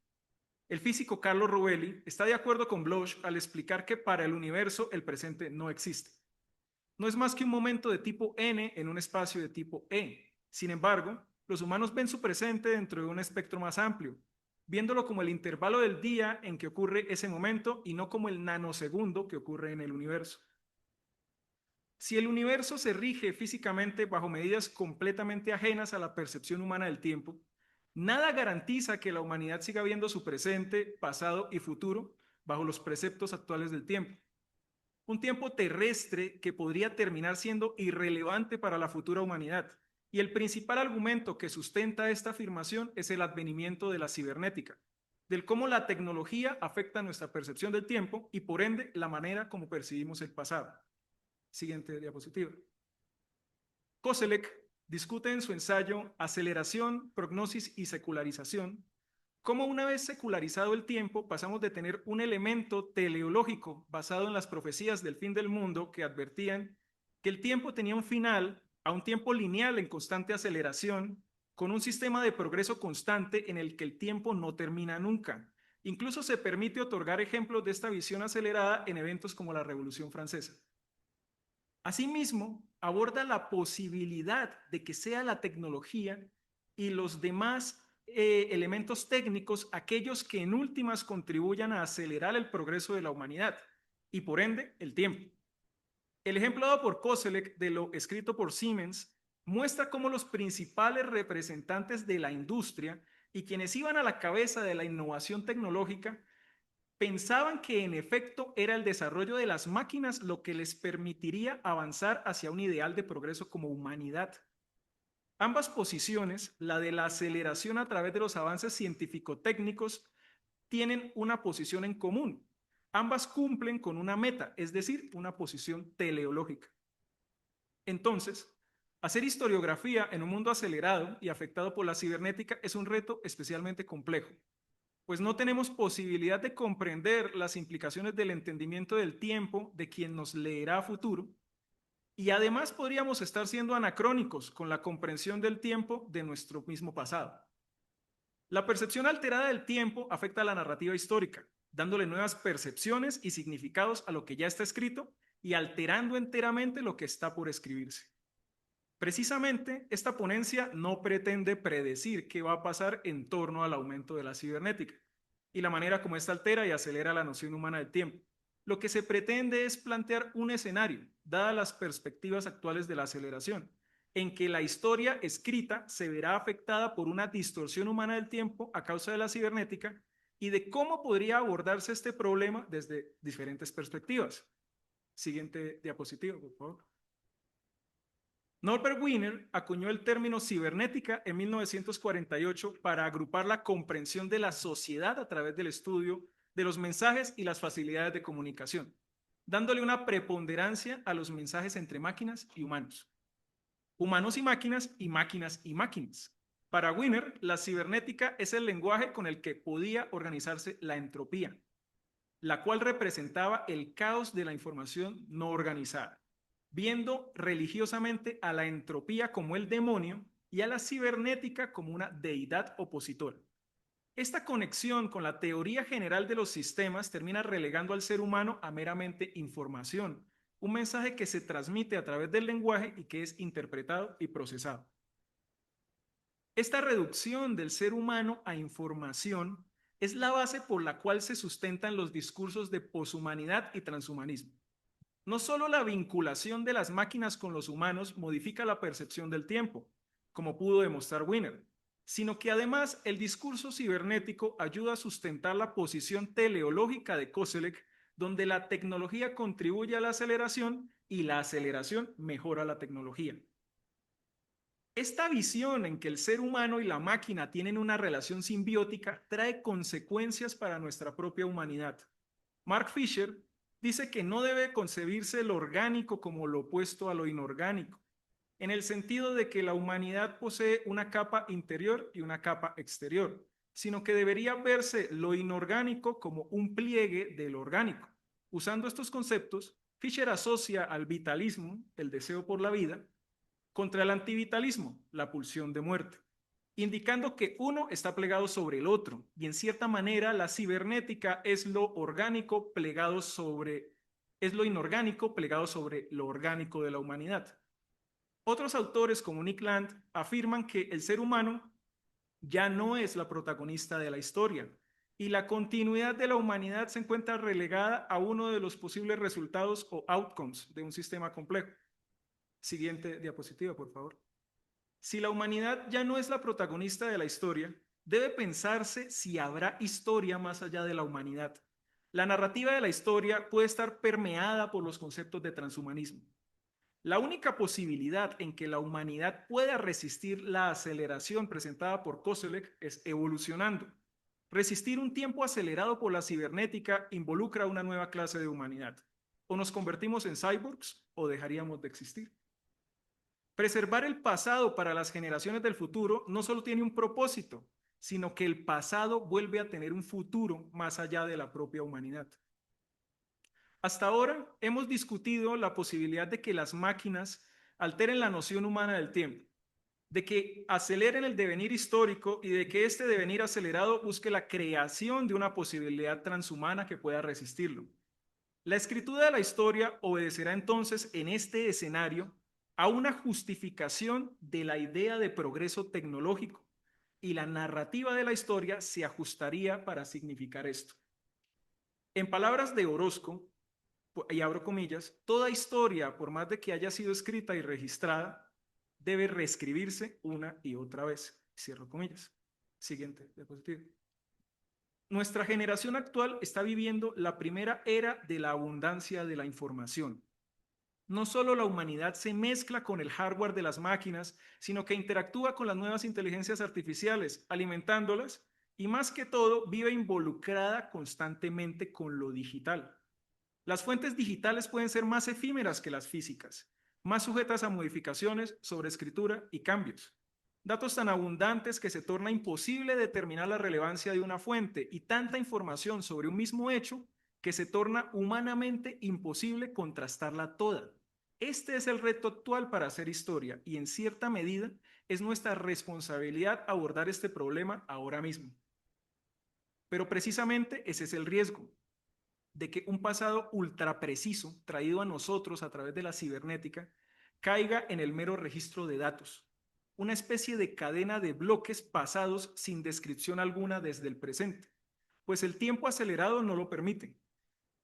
El físico Carlos Rovelli está de acuerdo con Bloch al explicar que para el universo el presente no existe. No es más que un momento de tipo n en un espacio de tipo e. Sin embargo, los humanos ven su presente dentro de un espectro más amplio, viéndolo como el intervalo del día en que ocurre ese momento y no como el nanosegundo que ocurre en el universo. Si el universo se rige físicamente bajo medidas completamente ajenas a la percepción humana del tiempo, nada garantiza que la humanidad siga viendo su presente, pasado y futuro bajo los preceptos actuales del tiempo. Un tiempo terrestre que podría terminar siendo irrelevante para la futura humanidad. Y el principal argumento que sustenta esta afirmación es el advenimiento de la cibernética, del cómo la tecnología afecta nuestra percepción del tiempo y por ende la manera como percibimos el pasado. Siguiente diapositiva. Koselleck discute en su ensayo Aceleración, Prognosis y Secularización cómo una vez secularizado el tiempo pasamos de tener un elemento teleológico basado en las profecías del fin del mundo que advertían que el tiempo tenía un final a un tiempo lineal en constante aceleración con un sistema de progreso constante en el que el tiempo no termina nunca. Incluso se permite otorgar ejemplos de esta visión acelerada en eventos como la Revolución Francesa. Asimismo, aborda la posibilidad de que sea la tecnología y los demás elementos técnicos aquellos que en últimas contribuyan a acelerar el progreso de la humanidad y por ende el tiempo. El ejemplo dado por Koselleck de lo escrito por Siemens muestra cómo los principales representantes de la industria y quienes iban a la cabeza de la innovación tecnológica pensaban que en efecto era el desarrollo de las máquinas lo que les permitiría avanzar hacia un ideal de progreso como humanidad. Ambas posiciones, la de la aceleración a través de los avances científico-técnicos, tienen una posición en común. Ambas cumplen con una meta, es decir, una posición teleológica. Entonces, hacer historiografía en un mundo acelerado y afectado por la cibernética es un reto especialmente complejo. pues no tenemos posibilidad de comprender las implicaciones del entendimiento del tiempo de quien nos leerá a futuro, y además podríamos estar siendo anacrónicos con la comprensión del tiempo de nuestro mismo pasado. La percepción alterada del tiempo afecta a la narrativa histórica, dándole nuevas percepciones y significados a lo que ya está escrito y alterando enteramente lo que está por escribirse. Precisamente, esta ponencia no pretende predecir qué va a pasar en torno al aumento de la cibernética y la manera como esta altera y acelera la noción humana del tiempo. Lo que se pretende es plantear un escenario, dadas las perspectivas actuales de la aceleración, en que la historia escrita se verá afectada por una distorsión humana del tiempo a causa de la cibernética y de cómo podría abordarse este problema desde diferentes perspectivas. Siguiente diapositiva, por favor. Norbert Wiener acuñó el término cibernética en 1948 para agrupar la comprensión de la sociedad a través del estudio de los mensajes y las facilidades de comunicación, dándole una preponderancia a los mensajes entre máquinas y humanos. Humanos y máquinas y máquinas y máquinas. Para Wiener, la cibernética es el lenguaje con el que podía organizarse la entropía, la cual representaba el caos de la información no organizada, viendo religiosamente a la entropía como el demonio y a la cibernética como una deidad opositora. Esta conexión con la teoría general de los sistemas termina relegando al ser humano a meramente información, un mensaje que se transmite a través del lenguaje y que es interpretado y procesado. Esta reducción del ser humano a información es la base por la cual se sustentan los discursos de poshumanidad y transhumanismo. No solo la vinculación de las máquinas con los humanos modifica la percepción del tiempo, como pudo demostrar Wiener, sino que además el discurso cibernético ayuda a sustentar la posición teleológica de Koselleck, donde la tecnología contribuye a la aceleración y la aceleración mejora la tecnología. Esta visión en que el ser humano y la máquina tienen una relación simbiótica trae consecuencias para nuestra propia humanidad. Mark Fisher dice que no debe concebirse lo orgánico como lo opuesto a lo inorgánico, en el sentido de que la humanidad posee una capa interior y una capa exterior, sino que debería verse lo inorgánico como un pliegue de lo orgánico. Usando estos conceptos, Fisher asocia al vitalismo, el deseo por la vida, contra el antivitalismo, la pulsión de muerte, indicando que uno está plegado sobre el otro y en cierta manera la cibernética es lo orgánico plegado sobre, es lo inorgánico plegado sobre lo orgánico de la humanidad. Otros autores como Nick Land afirman que el ser humano ya no es la protagonista de la historia y la continuidad de la humanidad se encuentra relegada a uno de los posibles resultados o outcomes de un sistema complejo. Siguiente diapositiva, por favor. Si la humanidad ya no es la protagonista de la historia, debe pensarse si habrá historia más allá de la humanidad. La narrativa de la historia puede estar permeada por los conceptos de transhumanismo. La única posibilidad en que la humanidad pueda resistir la aceleración presentada por Koselleck es evolucionando. Resistir un tiempo acelerado por la cibernética involucra una nueva clase de humanidad. O nos convertimos en cyborgs o dejaríamos de existir. Preservar el pasado para las generaciones del futuro no solo tiene un propósito, sino que el pasado vuelve a tener un futuro más allá de la propia humanidad. Hasta ahora hemos discutido la posibilidad de que las máquinas alteren la noción humana del tiempo, de que aceleren el devenir histórico y de que este devenir acelerado busque la creación de una posibilidad transhumana que pueda resistirlo. La escritura de la historia obedecerá entonces en este escenario a una justificación de la idea de progreso tecnológico y la narrativa de la historia se ajustaría para significar esto. En palabras de Orozco, y abro comillas, toda historia, por más de que haya sido escrita y registrada, debe reescribirse una y otra vez. Cierro comillas. Siguiente diapositiva. Nuestra generación actual está viviendo la primera era de la abundancia de la información. No solo la humanidad se mezcla con el hardware de las máquinas, sino que interactúa con las nuevas inteligencias artificiales, alimentándolas y más que todo vive involucrada constantemente con lo digital. Las fuentes digitales pueden ser más efímeras que las físicas, más sujetas a modificaciones, sobreescritura y cambios. Datos tan abundantes que se torna imposible determinar la relevancia de una fuente y tanta información sobre un mismo hecho que se torna humanamente imposible contrastarla toda. Este es el reto actual para hacer historia y en cierta medida es nuestra responsabilidad abordar este problema ahora mismo. Pero precisamente ese es el riesgo, de que un pasado ultra preciso traído a nosotros a través de la cibernética caiga en el mero registro de datos, una especie de cadena de bloques pasados sin descripción alguna desde el presente, pues el tiempo acelerado no lo permite,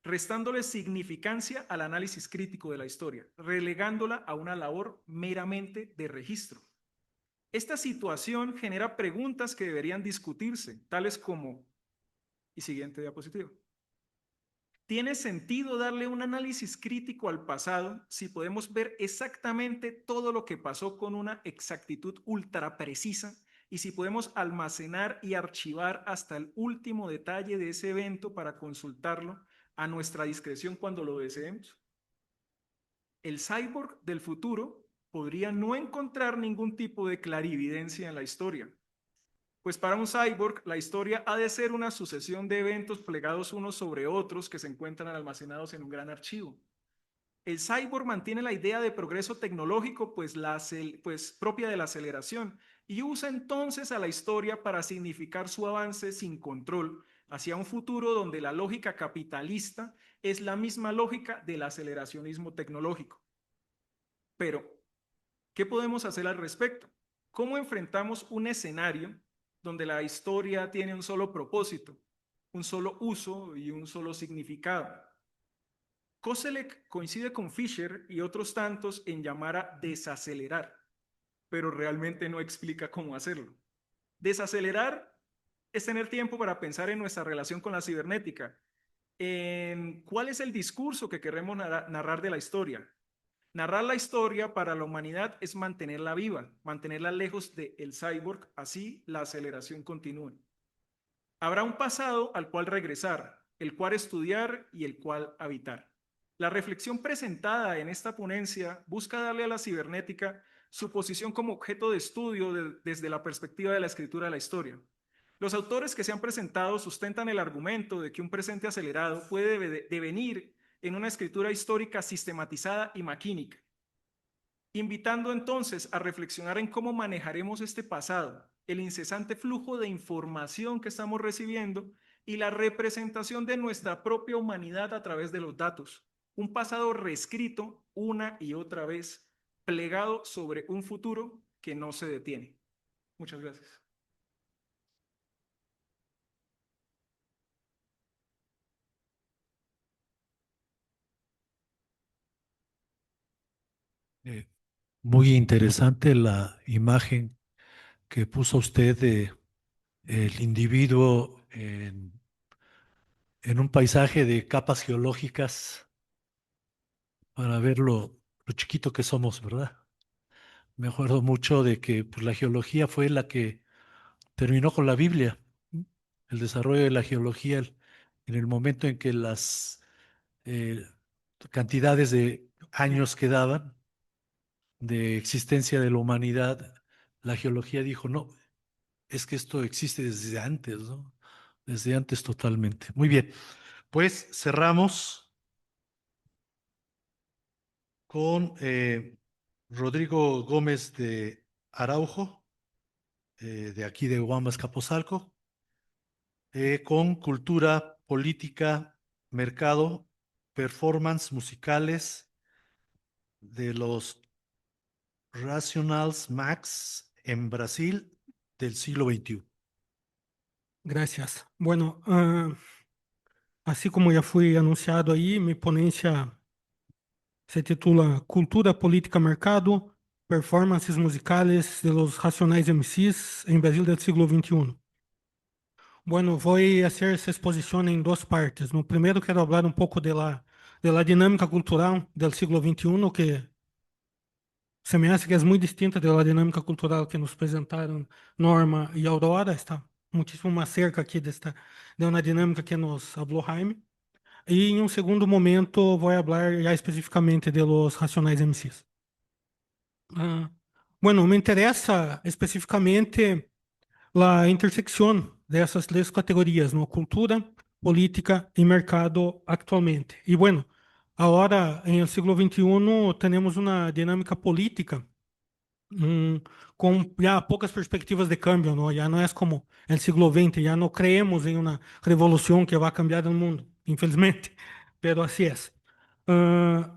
restándole significancia al análisis crítico de la historia, relegándola a una labor meramente de registro. Esta situación genera preguntas que deberían discutirse, tales como, y siguiente diapositiva. ¿Tiene sentido darle un análisis crítico al pasado si podemos ver exactamente todo lo que pasó con una exactitud ultra precisa y si podemos almacenar y archivar hasta el último detalle de ese evento para consultarlo a nuestra discreción cuando lo deseemos? El cyborg del futuro podría no encontrar ningún tipo de clarividencia en la historia, pues para un cyborg, la historia ha de ser una sucesión de eventos plegados unos sobre otros que se encuentran almacenados en un gran archivo. El cyborg mantiene la idea de progreso tecnológico, pues propia de la aceleración, y usa entonces a la historia para significar su avance sin control hacia un futuro donde la lógica capitalista es la misma lógica del aceleracionismo tecnológico. Pero, ¿qué podemos hacer al respecto? ¿Cómo enfrentamos un escenario donde la historia tiene un solo propósito, un solo uso y un solo significado? Koselleck coincide con Fisher y otros tantos en llamar a desacelerar, pero realmente no explica cómo hacerlo. Desacelerar es tener tiempo para pensar en nuestra relación con la cibernética, en cuál es el discurso que queremos narrar de la historia. Narrar la historia para la humanidad es mantenerla viva, mantenerla lejos del cyborg, así la aceleración continúe. Habrá un pasado al cual regresar, el cual estudiar y el cual habitar. La reflexión presentada en esta ponencia busca darle a la cibernética su posición como objeto de estudio desde la perspectiva de la escritura de la historia. Los autores que se han presentado sustentan el argumento de que un presente acelerado puede devenir en una escritura histórica sistematizada y maquínica, invitando entonces a reflexionar en cómo manejaremos este pasado, el incesante flujo de información que estamos recibiendo y la representación de nuestra propia humanidad a través de los datos. Un pasado reescrito una y otra vez, plegado sobre un futuro que no se detiene. Muchas gracias. Muy interesante la imagen que puso usted de el individuo en un paisaje de capas geológicas para ver lo chiquito que somos, ¿verdad? Me acuerdo mucho de que pues, la geología fue la que terminó con la Biblia. El desarrollo de la geología en el momento en que las eh, cantidades de años que daban de existencia de la humanidad, la geología dijo, no, es que esto existe desde antes, ¿no? Desde antes totalmente. Muy bien, pues cerramos con Rodrigo Gómez de Araujo, de aquí de Huamas Capozalco, con cultura, política, mercado, performance musicales de los Rationals Max en Brasil del siglo XXI. Gracias. Bueno, así como ya fue anunciado ahí, mi ponencia se titula Cultura, Política, Mercado, Performances Musicales de los Racionais MCs en Brasil del siglo XXI. Bueno, voy a hacer esa exposición en dos partes. No primero quiero hablar un poco de la dinámica cultural del siglo XXI, que se me hace que es muy distinta de la dinámica cultural que nos presentaron Norma y Aurora. Está muchísimo más cerca aquí de una dinámica que nos habló Jaime. Y en un segundo momento voy a hablar ya específicamente de los Racionais MCs. Ah, Bueno, me interesa especificamente a intersecção dessas três categorias, ¿no? Cultura, política e mercado actualmente. E, bueno, agora, em el siglo XXI, temos uma dinâmica política mm, com já poucas perspectivas de cambio, ¿no? Já não é como no siglo XX, já não creemos em uma revolução que vai cambiar o mundo, infelizmente, pero así es. Ah,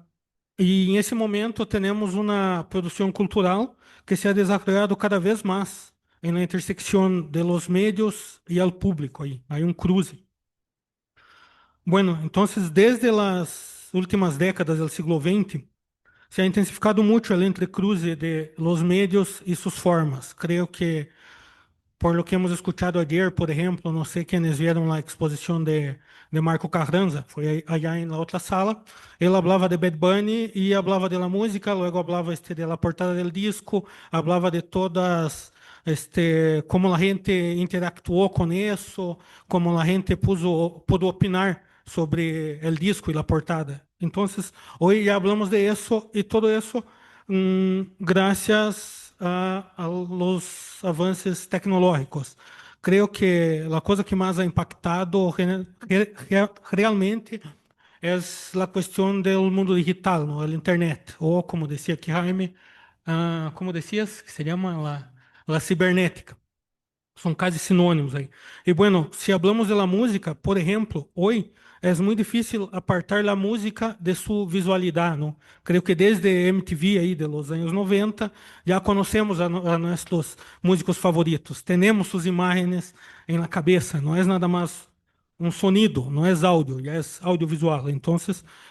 e nesse momento temos uma produção cultural que se ha desarrollado cada vez mais em la intersecção de los medios e al público. Aí, hay un cruce. Bueno, entonces desde las últimas décadas del siglo XX se ha intensificado mucho el entrecruce de los medios y sus formas. Creo que por lo que hemos escuchado ayer, por ejemplo, no sé quiénes vieron la exposición de Marco Carranza, fue allá en la otra sala. Él hablaba de Bad Bunny y hablaba de la música, luego hablaba de la portada del disco, hablaba de todas, cómo la gente interactuó con eso, cómo la gente pudo opinar sobre el disco y la portada. Entonces, hoy ya hablamos de eso y todo eso gracias a los avances tecnológicos. Creo que a coisa que mais ha impactado realmente é a questão do mundo digital, ¿no? A internet, ou como dizia aqui Jaime, como decías, que se chama la cibernética. São casi sinônimos aí. E bueno, se hablamos de la música, por exemplo, hoje é muito difícil apartar a música de sua visualidade, não? Creio que desde MTV aí de los anos 90 já conhecemos a nossos músicos favoritos. Temos suas imagens em la cabeça, não é nada mais um sonido, não é áudio, já é audiovisual. Então,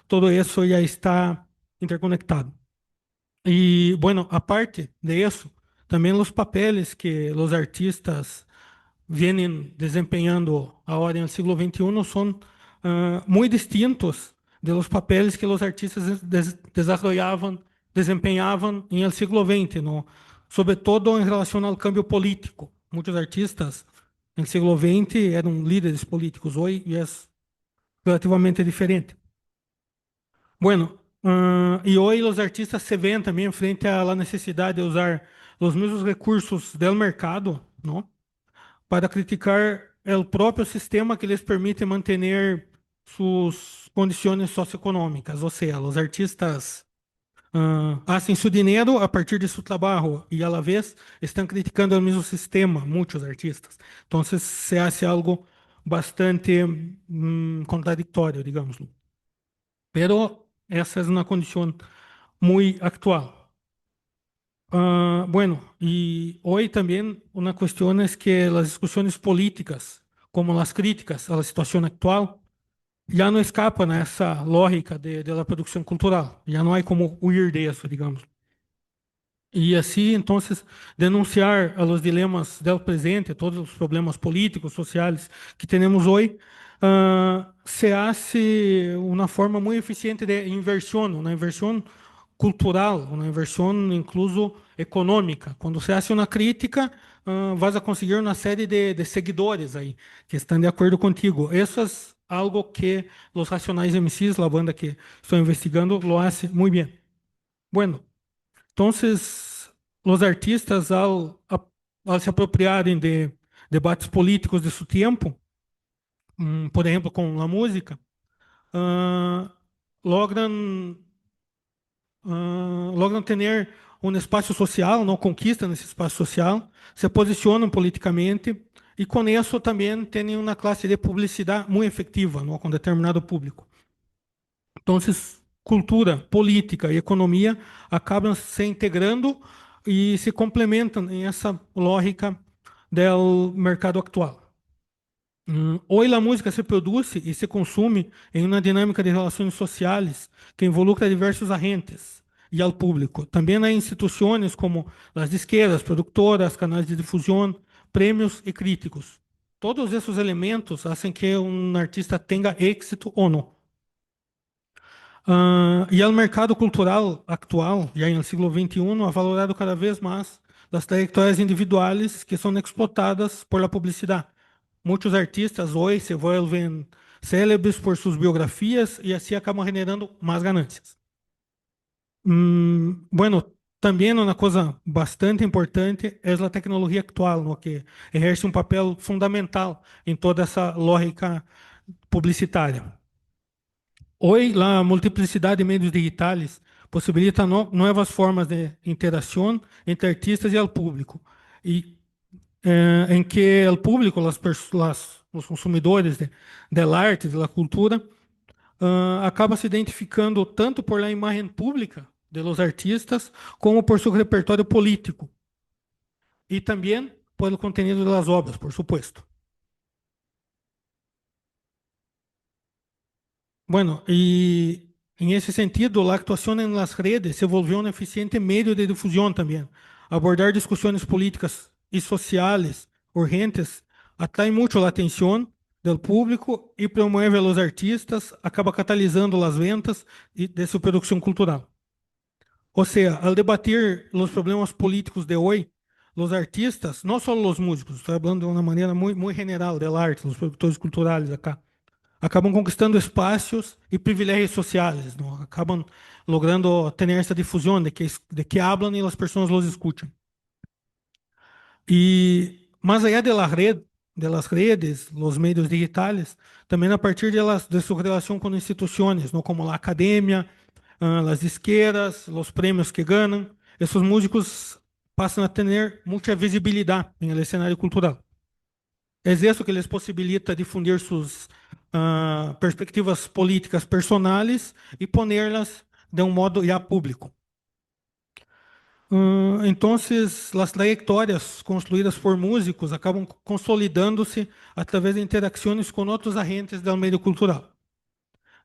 todo isso já está interconectado. Y bueno, aparte de eso, también los papeles que los artistas vienen desempeñando ahora en el siglo XXI son muy distintos de los papeles que los artistas desarrollaban, desempeñaban en el siglo XX, ¿no? Sobre todo en relación al cambio político. Muchos artistas en el siglo XX eran líderes políticos, hoy es relativamente diferente. Bueno, y hoy los artistas se ven también frente a la necesidad de usar los mismos recursos del mercado, ¿no? Para criticar el propio sistema que les permite mantener sus condiciones socioeconómicas. O sea, los artistas hacen su dinero a partir de su trabajo y a la vez están criticando el mismo sistema, muchos artistas. Entonces se hace algo bastante contradictorio, digámoslo. Pero essa é uma condição muito atual. Bueno, y hoy también una cuestión es que las discusiones políticas, como las críticas a la situación actual, ya no escapan a esa lógica de la producción cultural. Ya no hay como huir de eso, digamos. E assim, então, denunciar a los dilemas do presente, todos os problemas políticos, sociais que temos hoje, se hace uma forma muito eficiente de inversão, uma inversão cultural, uma inversão incluso econômica. Quando se hace uma crítica, vas a conseguir uma série de seguidores aí que estão de acordo contigo. Isso é algo que os Racionais MCs, a banda que estou investigando, lo hace muito bem. Bueno. Entonces, los artistas, al se apropriarem de debates políticos de su tiempo, por ejemplo, con la música, logran, logran tener un espacio social, no conquistan ese espacio social, se posicionan políticamente y con eso también tienen una clase de publicidad muy efectiva, ¿no? Con determinado público. Entonces, cultura, política e economia acabam se integrando e se complementam em essa lógica do mercado atual. Hoje a música se produz e se consome em uma dinâmica de relações sociais que involucra diversos agentes e ao público. Também há instituições como as disqueras, produtoras, canais de difusão, prêmios e críticos. Todos esses elementos fazem que um artista tenha êxito ou não. E o mercado cultural actual, já no siglo XXI, ha valorado cada vez mais as trajetórias individuais que são explotadas por la publicidade. Muitos artistas hoje se volvem célebres por suas biografias e assim acabam generando mais ganâncias. Bueno, Também uma coisa bastante importante é a tecnologia atual, no que exerce um papel fundamental em toda essa lógica publicitária. Hoy, la multiplicidad de medios digitales posibilita nuevas formas de interacción entre artistas y el público, y en que el público, los consumidores del arte, de la cultura, acaba se identificando tanto por la imagen pública de los artistas como por su repertório político y también por el contenido de las obras, por supuesto. Bueno, y en ese sentido, la actuación en las redes se volvió un eficiente medio de difusión también. Abordar discusiones políticas y sociales urgentes atrae mucho la atención del público y promueve a los artistas, acaba catalisando las ventas de su producción cultural. O sea, al debatir los problemas políticos de hoy, los artistas, no solo los músicos, estoy hablando de una manera muy general del arte, los productores culturales acá, acabam conquistando espaços e privilégios sociais, não? Acabam logrando ter essa difusão de que hablan e as pessoas los escutam. E mais allá de las redes, los medios digitales, também a partir de sua relação com instituições, não? Como a academia, as disqueras, os prêmios que ganham, esses músicos passam a ter muita visibilidade no cenário cultural. Es eso que les posibilita difundir sus perspectivas políticas personales y ponerlas de un modo ya público. Entonces, las trayectorias construidas por músicos acabam consolidando-se através de interacciones con otros agentes del medio cultural.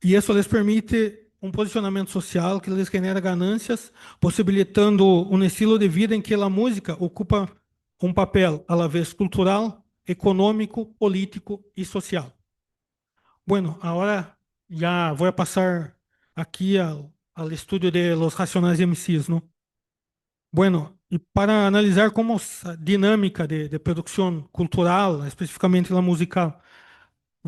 E isso les permite um posicionamento social que les genera ganâncias, possibilitando um estilo de vida em que a música ocupa um papel a la vez cultural, econômico, político e social. Bueno, agora já vou passar aqui ao estudo de los Racionais MCs, ¿no? Bueno, e para analisar como a dinâmica de produção cultural, especificamente la musical,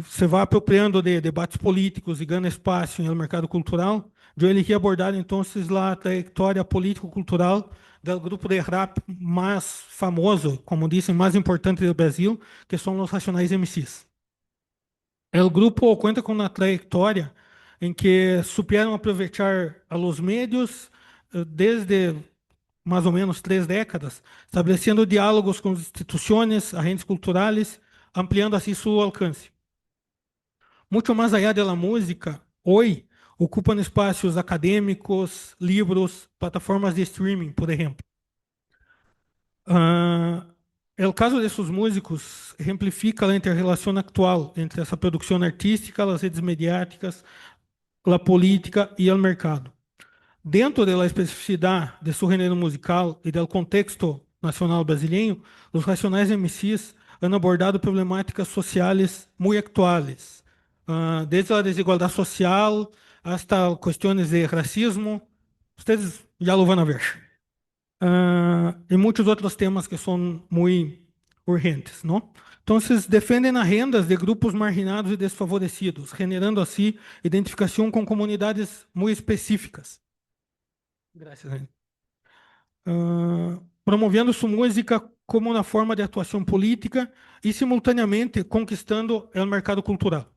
se vai apropriando de debates políticos e ganha espaço no mercado cultural, eu elegi abordar então a trajetória político-cultural do grupo de rap mais famoso, como dizem, mais importante do Brasil, que são os Racionais MCs. O grupo conta com uma trajetória em que supieram aproveitar a los medios desde mais ou menos 3 décadas, estabelecendo diálogos com instituições, agentes culturais, ampliando assim seu alcance. Muito mais allá da música, hoje ocupam espaços acadêmicos, livros, plataformas de streaming, por exemplo. O caso desses músicos exemplifica a interrelação atual entre essa produção artística, as redes mediáticas, a política e o mercado. Dentro da especificidade de seu gênero musical e do contexto nacional brasileiro, os Racionais MCs han abordado problemáticas sociais muito atuais, desde a desigualdade social hasta questões de racismo. Vocês já lo vão ver. E muitos outros temas que são muito urgentes, não? Então, defendem as rendas de grupos marginados e desfavorecidos, generando assim identificação com comunidades muito específicas. Graças. Promovendo sua música como uma forma de atuação política e, simultaneamente, conquistando o mercado cultural.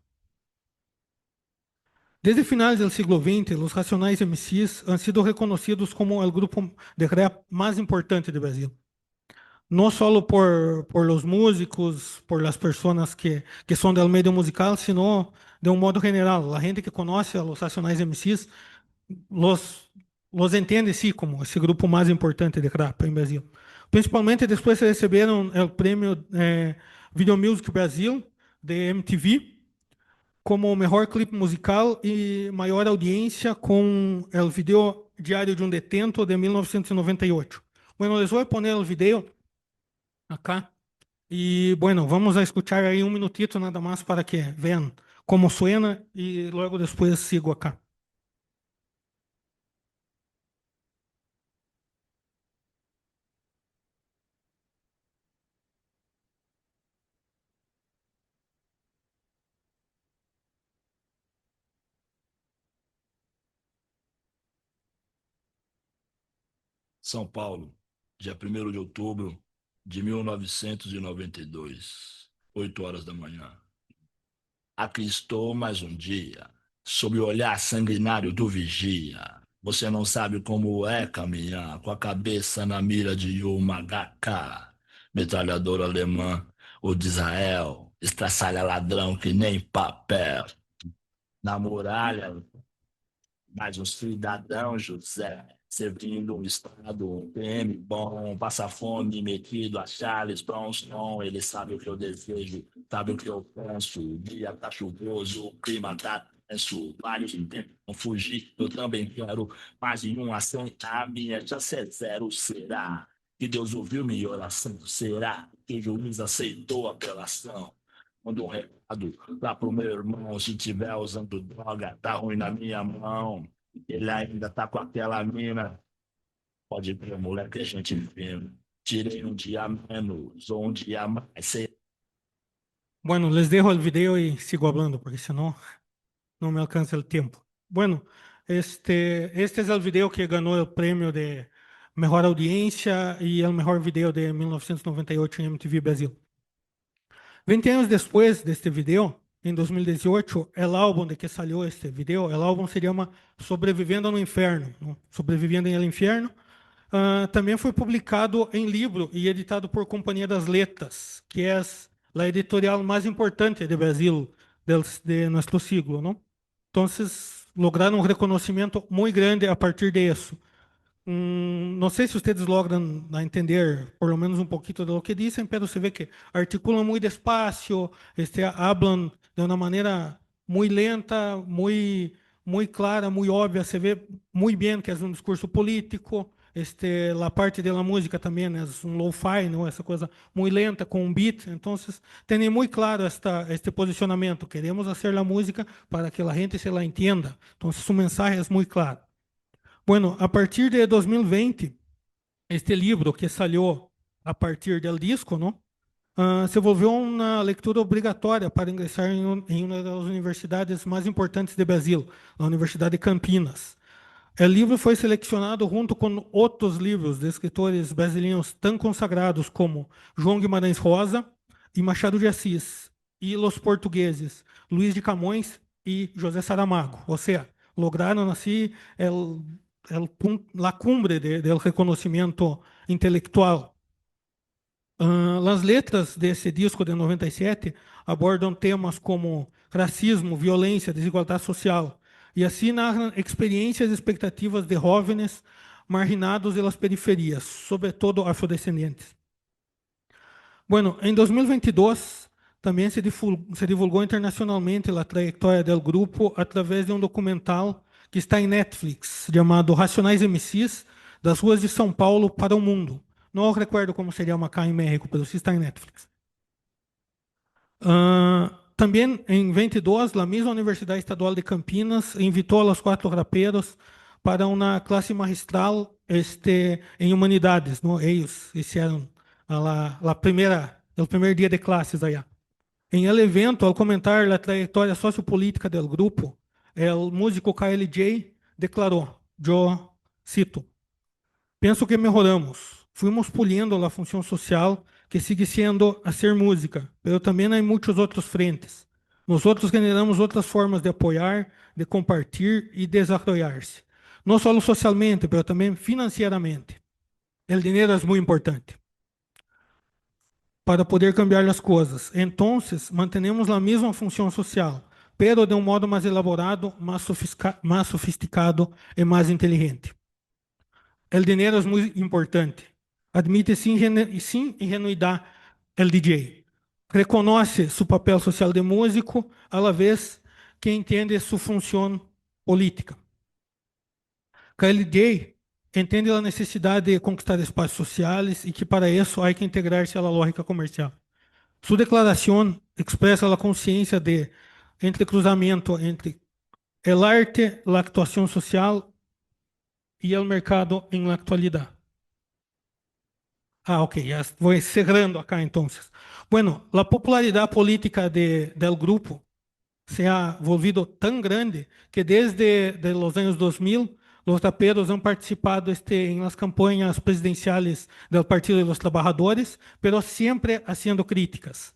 Desde finais do século XX, os Racionais MCs han sido reconhecidos como o grupo de rap mais importante do Brasil. Não só por los músicos, por las personas que são do meio musical, sino de um modo general. A gente que conhece os Racionais MCs los entende sí como esse grupo mais importante de rap em Brasil. Principalmente depois receberam o prêmio Video Music Brasil de MTV como o melhor clipe musical e maior audiência com o video Diário de um Detento de 1998. Bueno, les voy a poner o video acá e bueno, vamos a escuchar aí um minutito nada mais para que vean como suena e logo depois sigo acá. São Paulo, dia 1º de outubro de 1992, 8 horas da manhã. Aqui estou mais um dia, sob o olhar sanguinário do vigia. Você não sabe como é caminhar com a cabeça na mira de uma HK, metralhadora alemã ou de Israel, estraçalha ladrão que nem papel. Na muralha, mais um cidadão José, servindo um Estado, um PM bom, passa fome, metido a Charles Bronson, ele sabe o que eu desejo, sabe o que eu penso, o dia tá chuvoso, o clima tá tenso, vários tentam fugir, eu também quero, mais de um a minha chance é zero, será? Que Deus ouviu minha oração, será? Que o juiz aceitou a apelação? Manda um recado lá pro meu irmão, se tiver usando droga, tá ruim na minha mão. Ele ainda tá com aquela mina. Pode ver, moleque, a gente vendo. Tirei um dia menos ou um dia mais. Bueno, les dejo el video y sigo hablando porque si no, no me alcanza el tiempo. Bueno, este es el video que ganó el premio de mejor audiencia y el mejor video de 1998 en MTV Brasil. 20 anos depois deste vídeo, em 2018, o álbum de que saiu este vídeo, o álbum se chama Sobrevivendo no Inferno, ¿no? Sobrevivendo em El Infierno. Também foi publicado em livro e editado por Companhia das Letras, que é a editorial mais importante do Brasil de nosso siglo, ¿no? Então, lograram um reconhecimento muito grande a partir disso. No sei se vocês logram entender por lo menos um pouquinho de lo que dizem, mas você vê que articulam muito despacio, hablan de uma maneira muito lenta, muito clara, muito óbvia. Você vê muito bem que é um discurso político. A parte da música também é um lo-fi, não? Essa coisa muito lenta com um beat. Então, tem muito claro este posicionamento. Queremos fazer a música para que a gente se la entenda. Então, sua mensagem é muito clara. Bueno, a partir de 2020, este livro que salió a partir del disco, ¿no? Se volvió una lectura obligatoria para ingresar en una de las universidades más importantes de Brasil, la Universidad de Campinas. El livro foi selecionado junto com outros livros de escritores brasileiros tão consagrados como João Guimarães Rosa e Machado de Assis, e os portugueses Luís de Camões e José Saramago. Ou seja, lograram assim la cumbre del reconocimiento intelectual. As letras desse disco de 97 abordam temas como racismo, violência, desigualdade social, e assim narram experiências e expectativas de jovens marginados das periferias, sobretudo afrodescendentes. Bueno, em 2022 também se divulgou internacionalmente a trajetória do grupo através de um documental que está em Netflix, chamado Racionais MCs, das ruas de São Paulo para o mundo. Não recordo como se chama cá em México, mas está em Netflix. Também, em 22, a mesma Universidade Estadual de Campinas invitou a los 4 raperos para uma classe magistral em humanidades, ¿no? Eles fizeram o primeiro dia de classes allá. Em el evento, ao comentar a trajetória sociopolítica do grupo, o músico KLJ declarou, eu cito, penso que melhoramos, fuimos pulindo a função social que sigue sendo a ser música, mas também há muitos outros frentes. Nós outros generamos outras formas de apoiar, de compartilhar e desarrollar-se. Não só socialmente, mas também financeiramente. O dinheiro é muito importante para poder cambiar as coisas. Então, mantenemos a mesma função social, pero de um modo mais elaborado, mais sofisticado e mais inteligente. O dinheiro é muito importante. Admite sem ingenuidade o DJ. Reconhece seu papel social de músico, a la vez que entende sua função política. KLJ entende a necessidade de conquistar espaços sociais e que para isso há que integrar-se à lógica comercial. Sua declaração expressa a consciência de entrecruzamento entre o arte, a actuação social e o mercado em la atualidade. Ok, ya voy cerrando acá entonces. Bueno, la popularidad política del grupo se ha volvido tan grande que desde los años 2000 Los raperos han participado en las campañas presidenciales del Partido de los Trabajadores, pero siempre haciendo críticas.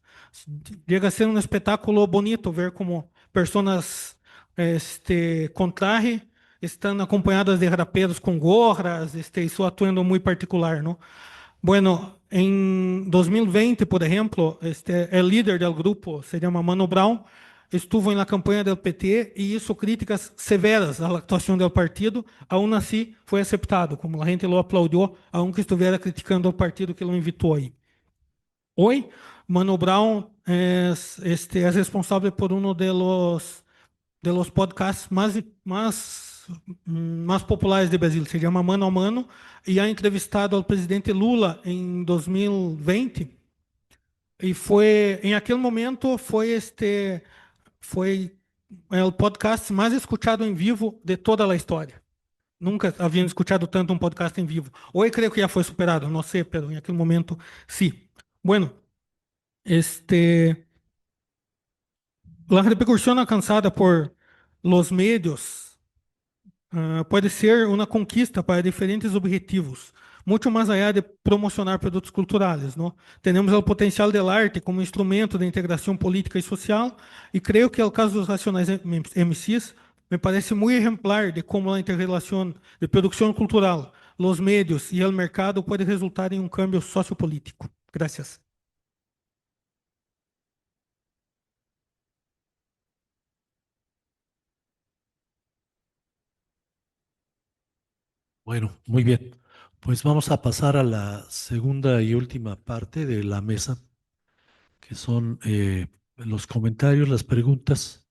Llega a ser un espetáculo bonito ver como personas con traje están acompañadas de raperos con gorras, y su atuendo muy particular, ¿no? Bueno, en 2020, por ejemplo, el líder del grupo, se llama Mano Brown, estuvo en la campaña del PT y hizo críticas severas a la actuación del partido. Aún así, fue aceptado, como la gente lo aplaudió, aunque estuviera criticando el partido que lo invitó ahí. Hoy, Mano Brown es responsable por uno de los podcasts más populares de Brasil. Se llama Mano a Mano y ha entrevistado al presidente Lula en 2020 y en aquel momento fue el podcast más escuchado en vivo de toda la historia. Nunca habían escuchado tanto un podcast en vivo. Hoy creo que ya fue superado, no sé, pero en aquel momento sí. Bueno, la repercusión alcanzada por los medios puede ser uma conquista para diferentes objetivos, muito mais allá de promocionar produtos culturais, ¿no? Temos o potencial do arte como instrumento de integração política e social, e creio que o caso dos Racionais MCs me parece muito exemplar de como a interrelação de produção cultural, os meios e o mercado pode resultar em um cambio sociopolítico. Gracias. Bueno, muy bien. Pues vamos a pasar a la segunda y última parte de la mesa, que son los comentarios, las preguntas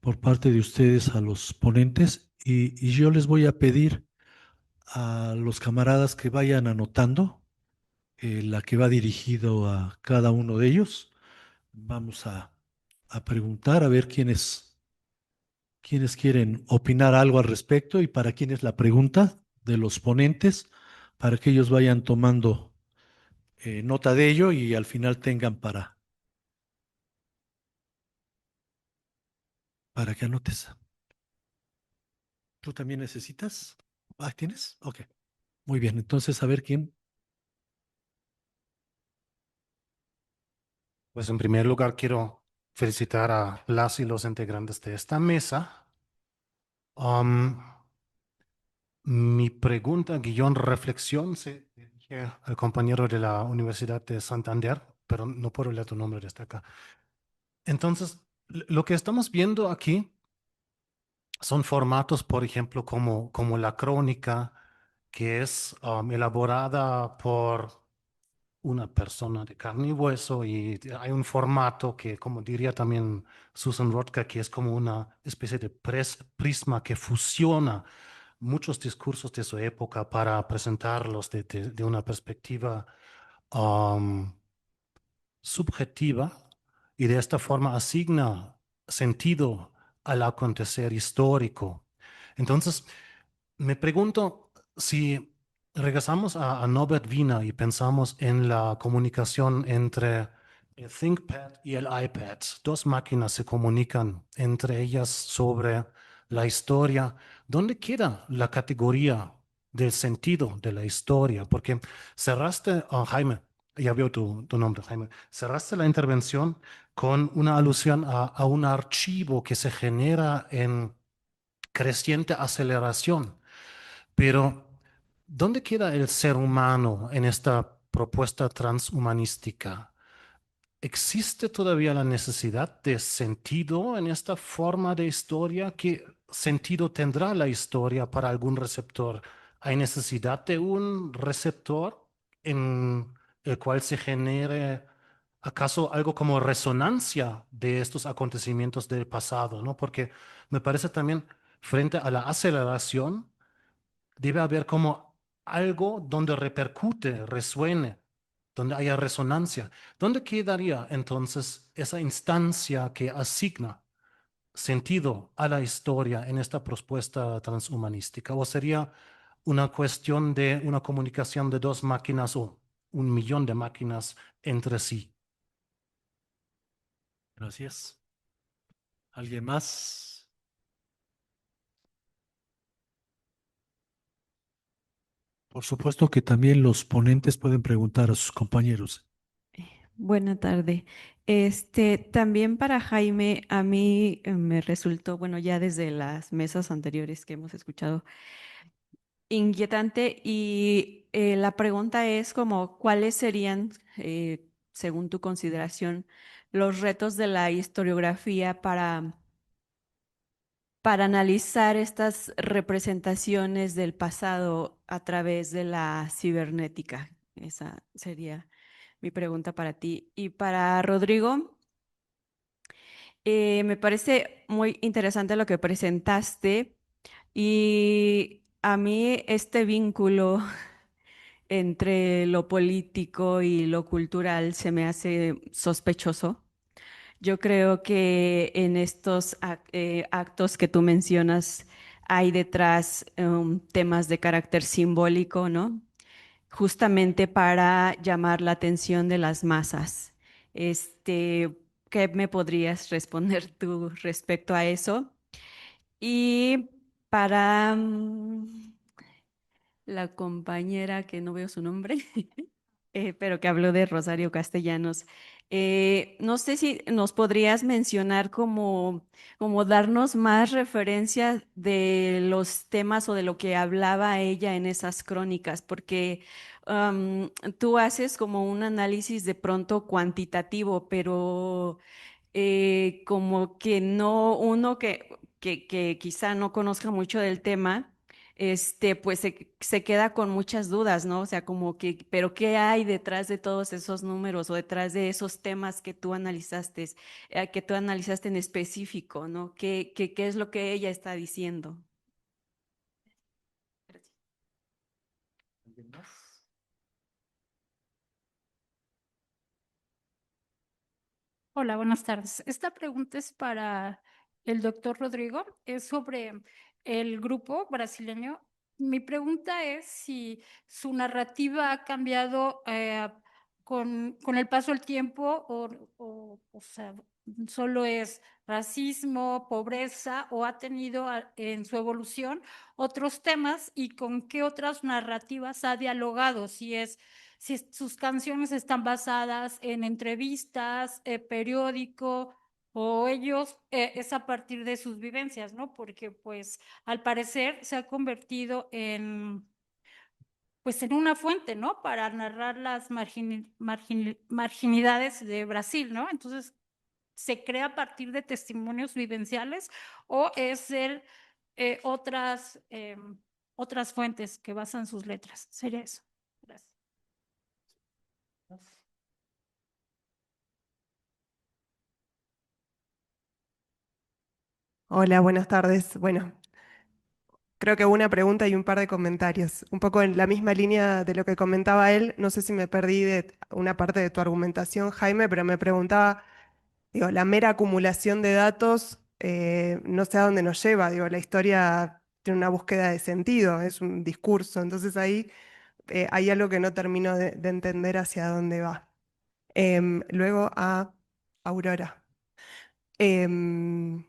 por parte de ustedes a los ponentes. Y yo les voy a pedir a los camaradas que vayan anotando la que va dirigido a cada uno de ellos. Vamos a preguntar a ver quiénes quieren opinar algo al respecto y para quién es la pregunta de los ponentes, para que ellos vayan tomando nota de ello y al final tengan para que anotes. ¿Tú también necesitas? Ah, ¿tienes? Ok. Muy bien, entonces a ver quién. Pues en primer lugar quiero felicitar a las y los integrantes de esta mesa. Um, Mi pregunta, guión reflexión, se dirige al compañero de la Universidad de Santander, pero no puedo leer tu nombre desde acá. Entonces, lo que estamos viendo aquí son formatos, por ejemplo, como la crónica, que es elaborada por una persona de carne y hueso, y hay un formato que, como diría también Susan Rothka, que es como una especie de prisma que fusiona muchos discursos de su época para presentarlos de una perspectiva um, subjetiva, y de esta forma asigna sentido al acontecer histórico. Entonces, me pregunto si regresamos a Norbert Wiener y pensamos en la comunicación entre el ThinkPad y el iPad. Dos máquinas se comunican entre ellas sobre la historia. ¿Dónde queda la categoría del sentido de la historia? Porque cerraste, Jaime, ya veo tu nombre, Jaime, cerraste la intervención con una alusión a un archivo que se genera en creciente aceleración. Pero, ¿dónde queda el ser humano en esta propuesta transhumanística? ¿Existe todavía la necesidad de sentido en esta forma de historia? ¿Qué sentido tendrá la historia para algún receptor? ¿Hay necesidad de un receptor en el cual se genere acaso algo como resonancia de estos acontecimientos del pasado, ¿no? Porque me parece también frente a la aceleración, debe haber como algo donde repercute, resuene, donde haya resonancia. ¿Dónde quedaría entonces esa instancia que asigna sentido a la historia en esta propuesta transhumanística? ¿O sería una cuestión de una comunicación de dos máquinas o un millón de máquinas entre sí? Gracias. ¿Alguien más? Por supuesto que también los ponentes pueden preguntar a sus compañeros. Buena tarde. También para Jaime, a mí me resultó, bueno, ya desde las mesas anteriores que hemos escuchado, inquietante y la pregunta es como, ¿cuáles serían, según tu consideración, los retos de la historiografía para analizar estas representaciones del pasado a través de la cibernética? Esa sería mi pregunta para ti. Y para Rodrigo, me parece muy interesante lo que presentaste y a mí este vínculo entre lo político y lo cultural se me hace sospechoso. Yo creo que en estos actos que tú mencionas hay detrás temas de carácter simbólico, ¿no? Justamente para llamar la atención de las masas. ¿Qué me podrías responder tú respecto a eso? Y para la compañera que no veo su nombre, pero que habló de Rosario Castellanos. No sé si nos podrías mencionar como darnos más referencias de los temas o de lo que hablaba ella en esas crónicas, porque tú haces como un análisis de pronto cuantitativo, pero como que no, uno que quizá no conozca mucho del tema, pues se queda con muchas dudas, ¿no? O sea, como que, pero ¿qué hay detrás de todos esos números o detrás de esos temas que tú analizaste en específico, ¿no? ¿Qué es lo que ella está diciendo? Hola, buenas tardes. Esta pregunta es para el doctor Rodrigo. Es sobre el grupo brasileño. Mi pregunta es si su narrativa ha cambiado con el paso del tiempo o sea, solo es racismo, pobreza o ha tenido en su evolución otros temas y con qué otras narrativas ha dialogado, si sus canciones están basadas en entrevistas, periódico, o ellos es a partir de sus vivencias, ¿no? Porque pues al parecer se ha convertido pues en una fuente, ¿no? Para narrar las marginidades de Brasil, ¿no? Entonces, ¿se crea a partir de testimonios vivenciales o es otras fuentes que basan sus letras? Sería eso. Gracias. Hola, buenas tardes. Bueno, creo que una pregunta y un par de comentarios. Un poco en la misma línea de lo que comentaba él, no sé si me perdí de una parte de tu argumentación, Jaime, pero me preguntaba, digo, la mera acumulación de datos, no sé a dónde nos lleva, digo, la historia tiene una búsqueda de sentido, es un discurso, entonces ahí hay algo que no termino de entender hacia dónde va. Luego a Aurora. Em,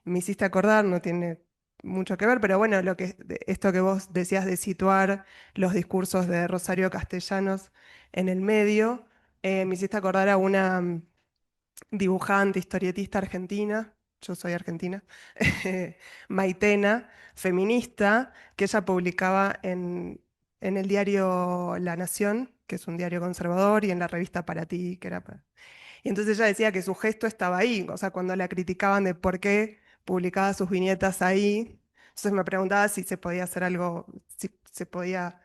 Me hiciste acordar, no tiene mucho que ver, pero bueno, esto que vos decías de situar los discursos de Rosario Castellanos en el medio, me hiciste acordar a una dibujante, historietista argentina, yo soy argentina, Maitena, feminista, que ella publicaba en el diario La Nación, que es un diario conservador, y en la revista Para Ti, que era y entonces ella decía que su gesto estaba ahí, o sea, cuando la criticaban de por qué publicaba sus viñetas ahí, entonces me preguntaba si se podía hacer algo, si se podía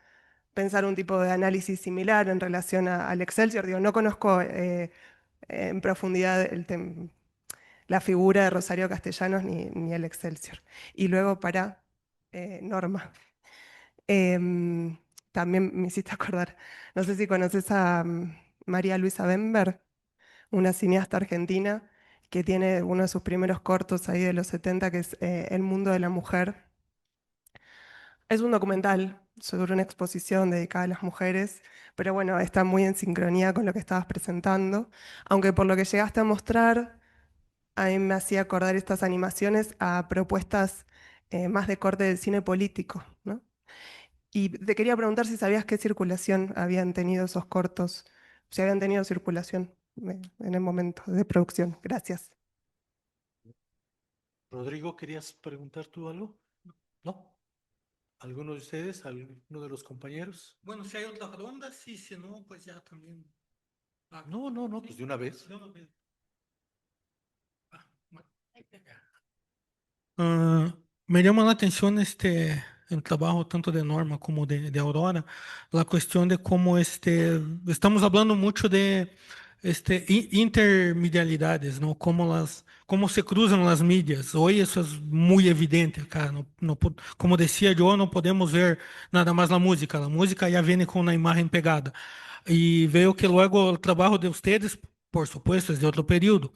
pensar un tipo de análisis similar en relación al Excelsior. Digo, no conozco en profundidad la figura de Rosario Castellanos ni el Excelsior. Y luego para Norma. Em, También me hiciste acordar, no sé si conoces a María Luisa Bember, una cineasta argentina que tiene uno de sus primeros cortos ahí de los 70, que es El mundo de la mujer. Es un documental sobre una exposición dedicada a las mujeres, pero bueno, está muy en sincronía con lo que estabas presentando, aunque por lo que llegaste a mostrar, a mí me hacía acordar estas animaciones a propuestas más de corte del cine político, ¿no? Y te quería preguntar si sabías qué circulación habían tenido esos cortos, si habían tenido circulación en el momento de producción. Gracias. Rodrigo, ¿querías preguntar tú algo? ¿No? ¿Alguno de ustedes? ¿Alguno de los compañeros? Bueno, si hay otra ronda, sí, si no, pues ya también. No, no, no, pues de una vez. Ah, me llama la atención el trabajo tanto de Norma como de Aurora, la cuestión de cómo estamos hablando mucho de intermedialidades, ¿no? Cómo se cruzan las medias. Hoy eso es muy evidente acá. Como decía yo, no podemos ver nada más la música ya viene con una imagen pegada. Y veo que luego el trabajo de ustedes, por supuesto, es de otro periodo.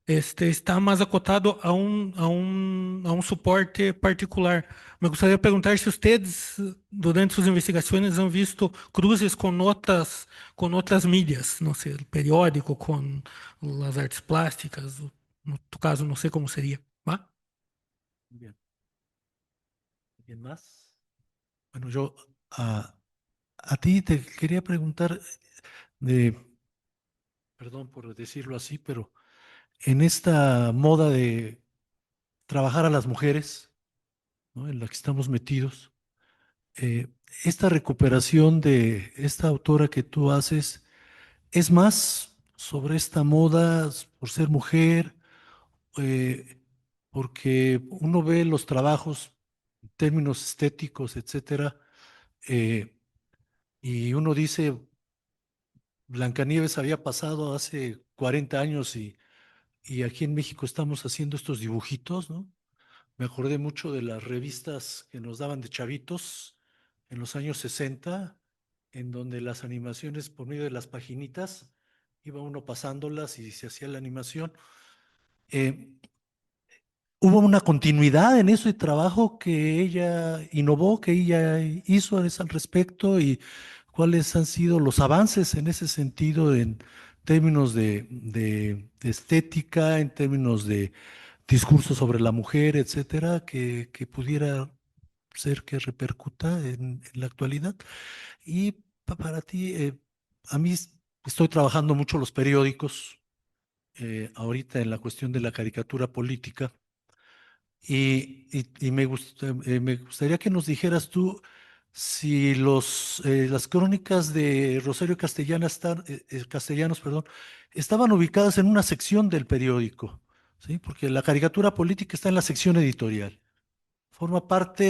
Está más acotado a un suporte particular. Me gustaría preguntar si ustedes, durante sus investigaciones, han visto cruces con otras mídias, no sé, el periódico, con las artes plásticas, en tu caso, no sé cómo sería, ¿va? Bien. ¿Alguien más? Bueno, yo a ti te quería preguntar de, perdón por decirlo así, pero en esta moda de trabajar a las mujeres, ¿no? En la que estamos metidos, eh, esta recuperación de esta autora que tú haces, ¿es más sobre esta moda por ser mujer? Porque uno ve los trabajos en términos estéticos, etcétera, eh, y uno dice, Blancanieves había pasado hace 40 años y aquí en México estamos haciendo estos dibujitos, ¿no? Me acordé mucho de las revistas que nos daban de chavitos en los años 60, en donde las animaciones por medio de las paginitas, iba uno pasándolas y se hacía la animación. Eh, Hubo una continuidad en ese trabajo que ella innovó, que ella hizo al respecto y cuáles han sido los avances en ese sentido en términos de estética, en términos de discurso sobre la mujer, etcétera, que pudiera ser que repercuta en la actualidad. Y para ti, a mí estoy trabajando mucho los periódicos, ahorita en la cuestión de la caricatura política. Me gustaría que nos dijeras tú si las crónicas de Rosario Castellanos, perdón, estaban ubicadas en una sección del periódico, ¿sí? Porque la caricatura política está en la sección editorial. Forma parte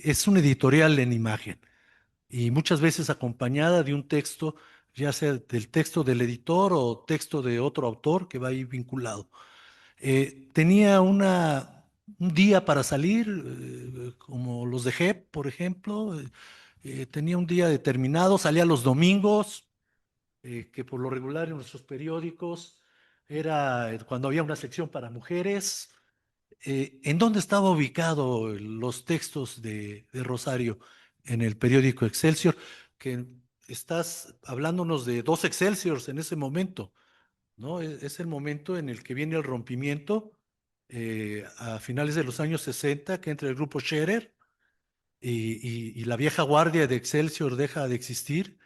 es un editorial en imagen y muchas veces acompañada de un texto, ya sea del texto del editor o texto de otro autor que va ahí vinculado. Tenía un día para salir, como los de JEP, por ejemplo. Tenía un día determinado, salía los domingos, que por lo regular en nuestros periódicos era cuando había una sección para mujeres. ¿En dónde estaba ubicado los textos de Rosario en el periódico Excelsior? Que estás hablándonos de dos Excelsiors en ese momento, ¿no? Es el momento en el que viene el rompimiento a finales de los años 60, que entra el grupo Scherer y la vieja guardia de Excelsior deja de existir,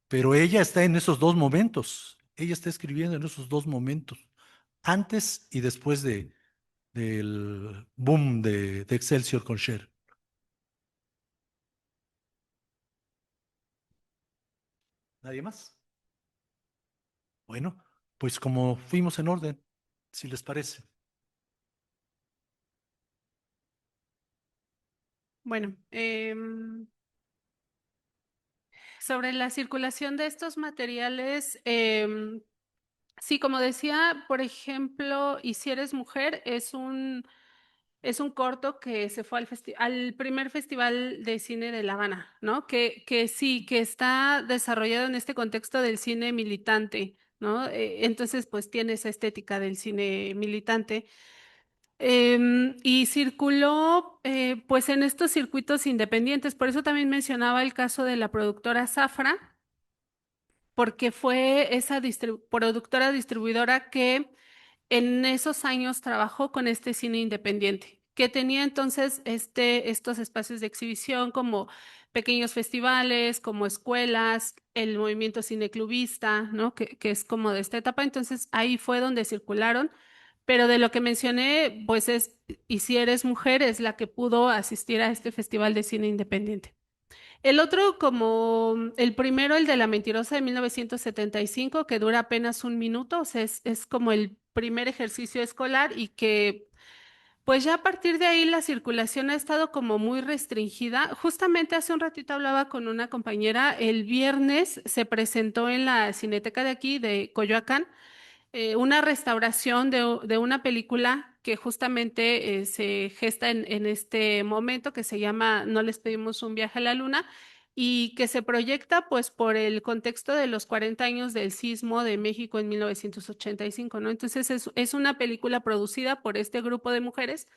pero ella está en esos dos momentos. Ella está escribiendo en esos dos momentos, antes y después del boom de Excelsior con Scherer. ¿Nadie más? Bueno, pues como fuimos en orden, si les parece. Bueno, sobre la circulación de estos materiales, sí, como decía, por ejemplo, Y si eres mujer, es un corto que se fue al primer Festival de Cine de La Habana, ¿no? Que sí, que está desarrollado en este contexto del cine militante, ¿no? Entonces, pues tiene esa estética del cine militante. Y circuló pues en estos circuitos independientes. Por eso también mencionaba el caso de la productora Zafra, porque fue esa productora distribuidora que en esos años trabajó con este cine independiente, que tenía entonces estos espacios de exhibición como pequeños festivales, como escuelas, el movimiento cineclubista, ¿no? Que es como de esta etapa. Entonces ahí fue donde circularon, pero de lo que mencioné, pues es, y si eres mujer, es la que pudo asistir a este festival de cine independiente. El otro, como el primero, el de La Mentirosa de 1975, que dura apenas un minuto, o sea, es como el primer ejercicio escolar y que pues ya a partir de ahí la circulación ha estado como muy restringida. Justamente hace un ratito hablaba con una compañera, el viernes se presentó en la Cineteca de aquí, de Coyoacán, una restauración de una película que justamente se gesta en este momento, que se llama No les pedimos un viaje a la luna, y que se proyecta pues por el contexto de los 40 años del sismo de México en 1985, ¿no? Entonces es una película producida por este grupo de mujeres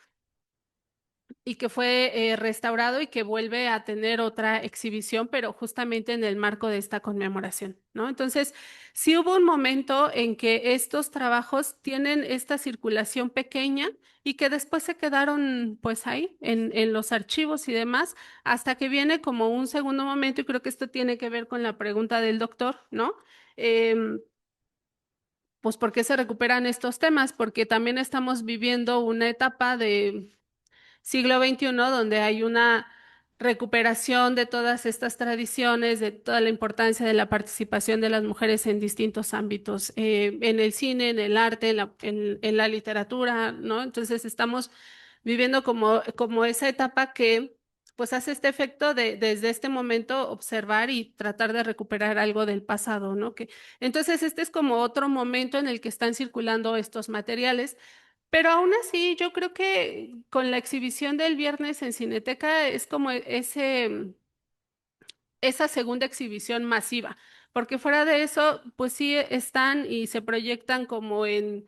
y que fue restaurado y que vuelve a tener otra exhibición, pero justamente en el marco de esta conmemoración, ¿no? Entonces, sí hubo un momento en que estos trabajos tienen esta circulación pequeña y que después se quedaron pues ahí en los archivos y demás, hasta que viene como un segundo momento, y creo que esto tiene que ver con la pregunta del doctor, ¿no? Pues, ¿por qué se recuperan estos temas? Porque también estamos viviendo una etapa de siglo XXI, donde hay una recuperación de todas estas tradiciones, de toda la importancia de la participación de las mujeres en distintos ámbitos, en el cine, en el arte, en la literatura, ¿no? Entonces estamos viviendo como esa etapa que pues hace este efecto de desde este momento observar y tratar de recuperar algo del pasado, ¿no? Entonces este es como otro momento en el que están circulando estos materiales. Pero aún así, yo creo que con la exhibición del viernes en Cineteca es como esa segunda exhibición masiva, porque fuera de eso, pues sí están y se proyectan como en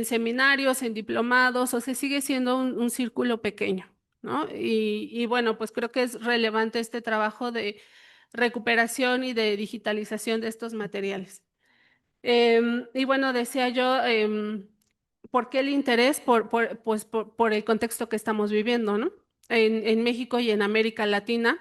seminarios, en diplomados, o sea, sigue siendo un círculo pequeño, ¿no? Y bueno, pues creo que es relevante este trabajo de recuperación y de digitalización de estos materiales. Y bueno, decía yo, ¿por qué el interés? Pues por el contexto que estamos viviendo, ¿no? En México y en América Latina.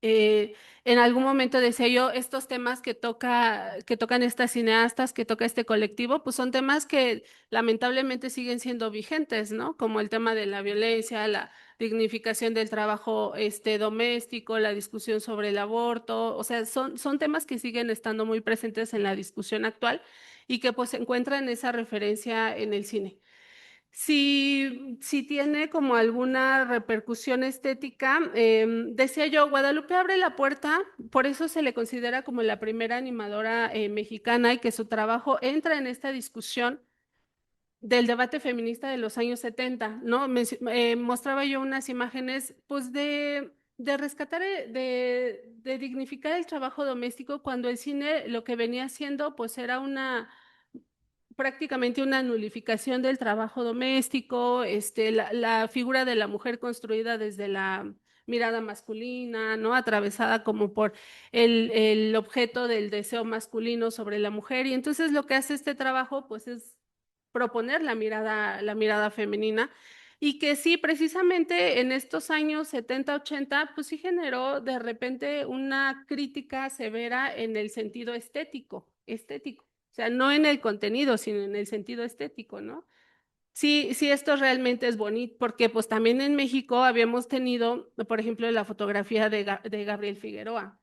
En algún momento decía yo, estos temas que tocan estas cineastas, que toca este colectivo, pues son temas que lamentablemente siguen siendo vigentes, ¿no? Como el tema de la violencia, la dignificación del trabajo doméstico, la discusión sobre el aborto, o sea, son temas que siguen estando muy presentes en la discusión actual y que pues se encuentran esa referencia en el cine. Si tiene como alguna repercusión estética, decía yo, Guadalupe abre la puerta, por eso se le considera como la primera animadora mexicana y que su trabajo entra en esta discusión del debate feminista de los años 70, ¿no? Mostraba yo unas imágenes, pues, de rescatar, de dignificar el trabajo doméstico cuando el cine lo que venía haciendo, pues, era prácticamente una nulificación del trabajo doméstico, la figura de la mujer construida desde la mirada masculina, ¿no? Atravesada como por el objeto del deseo masculino sobre la mujer. Y entonces lo que hace este trabajo, pues, es proponer la mirada femenina. Y que sí, precisamente en estos años 70, 80, pues sí generó de repente una crítica severa en el sentido estético. O sea, no en el contenido, sino en el sentido estético, ¿no? Sí, sí, esto realmente es bonito, porque pues también en México habíamos tenido, por ejemplo, la fotografía de Gabriel Figueroa.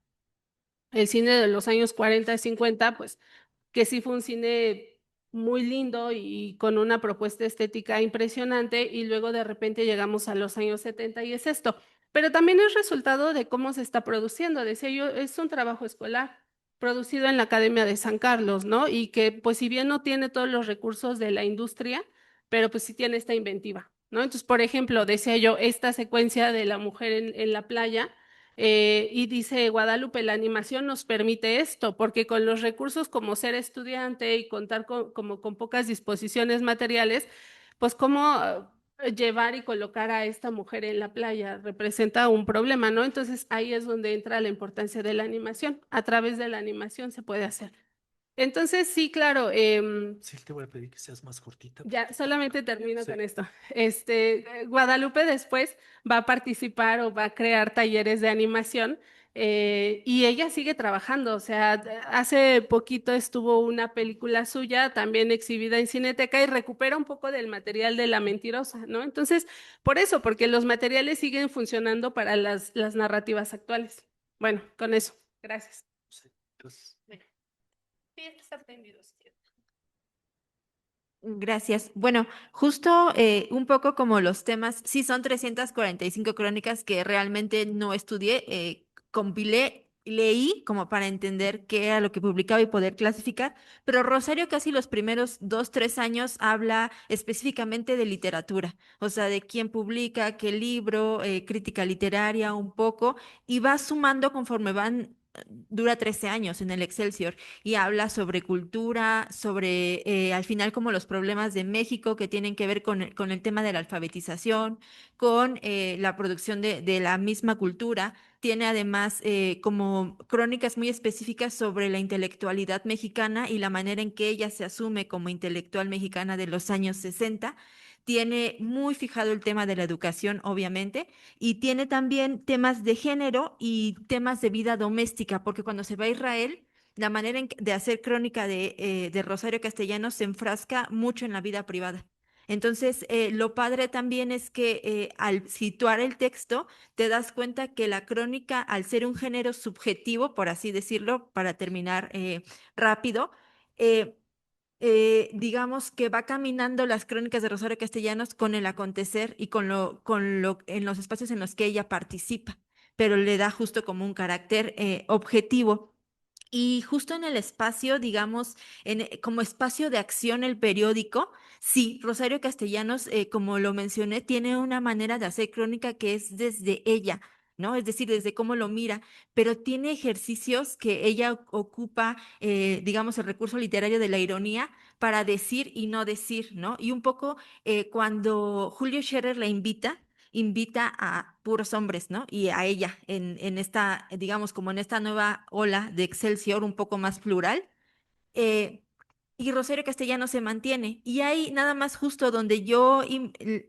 El cine de los años 40 y 50, pues que sí fue un cine muy lindo y con una propuesta estética impresionante, y luego de repente llegamos a los años 70 y es esto. Pero también es resultado de cómo se está produciendo. Decía yo, es un trabajo escolar producido en la Academia de San Carlos, ¿no? Y que pues si bien no tiene todos los recursos de la industria, pero pues sí tiene esta inventiva, ¿no? Entonces, por ejemplo, decía yo, esta secuencia de la mujer en la playa, y dice Guadalupe, la animación nos permite esto, porque con los recursos como ser estudiante y contar como con pocas disposiciones materiales, pues cómo llevar y colocar a esta mujer en la playa representa un problema, ¿no? Entonces ahí es donde entra la importancia de la animación. A través de la animación se puede hacer. Entonces, sí, claro, Sí, te voy a pedir que seas más cortita. ya solamente termino Sí. con esto. Guadalupe después va a participar o va a crear talleres de animación y ella sigue trabajando. O sea, hace poquito estuvo una película suya también exhibida en Cineteca y recupera un poco del material de La Mentirosa, ¿no? Entonces, por eso, porque los materiales siguen funcionando para las narrativas actuales. Bueno, con eso. Gracias. Sí, entonces, Sí, está entendido, sí. Gracias. Bueno, justo un poco como los temas, sí son 345 crónicas que realmente no estudié, compilé, leí como para entender qué era lo que publicaba y poder clasificar, pero Rosario casi los primeros 2, 3 años habla específicamente de literatura, o sea, de quién publica, qué libro, crítica literaria un poco, y va sumando conforme van... Dura 13 años en el Excelsior y habla sobre cultura, sobre al final como los problemas de México que tienen que ver con el tema de la alfabetización, con la producción de la misma cultura. Tiene además como crónicas muy específicas sobre la intelectualidad mexicana y la manera en que ella se asume como intelectual mexicana de los años 60. Tiene muy fijado el tema de la educación, obviamente, y tiene también temas de género y temas de vida doméstica, porque cuando se va a Israel, la manera de hacer crónica de Rosario Castellanos se enfrasca mucho en la vida privada. Entonces, lo padre también es que al situar el texto, te das cuenta que la crónica, al ser un género subjetivo, por así decirlo, para terminar rápido, eh, digamos que va caminando las crónicas de Rosario Castellanos con el acontecer y en los espacios en los que ella participa, pero le da justo como un carácter objetivo. Y justo en el espacio, digamos, como espacio de acción, el periódico, sí, Rosario Castellanos, como lo mencioné, tiene una manera de hacer crónica que es desde ella, ¿no? Es decir, desde cómo lo mira, pero tiene ejercicios que ella ocupa, digamos, el recurso literario de la ironía para decir y no decir, ¿no? Y un poco cuando Julio Scherer la invita a puros hombres, ¿no? Y a ella en esta, digamos, como en esta nueva ola de Excelsior un poco más plural. eh, y Rosario Castellanos se mantiene. Y ahí nada más justo donde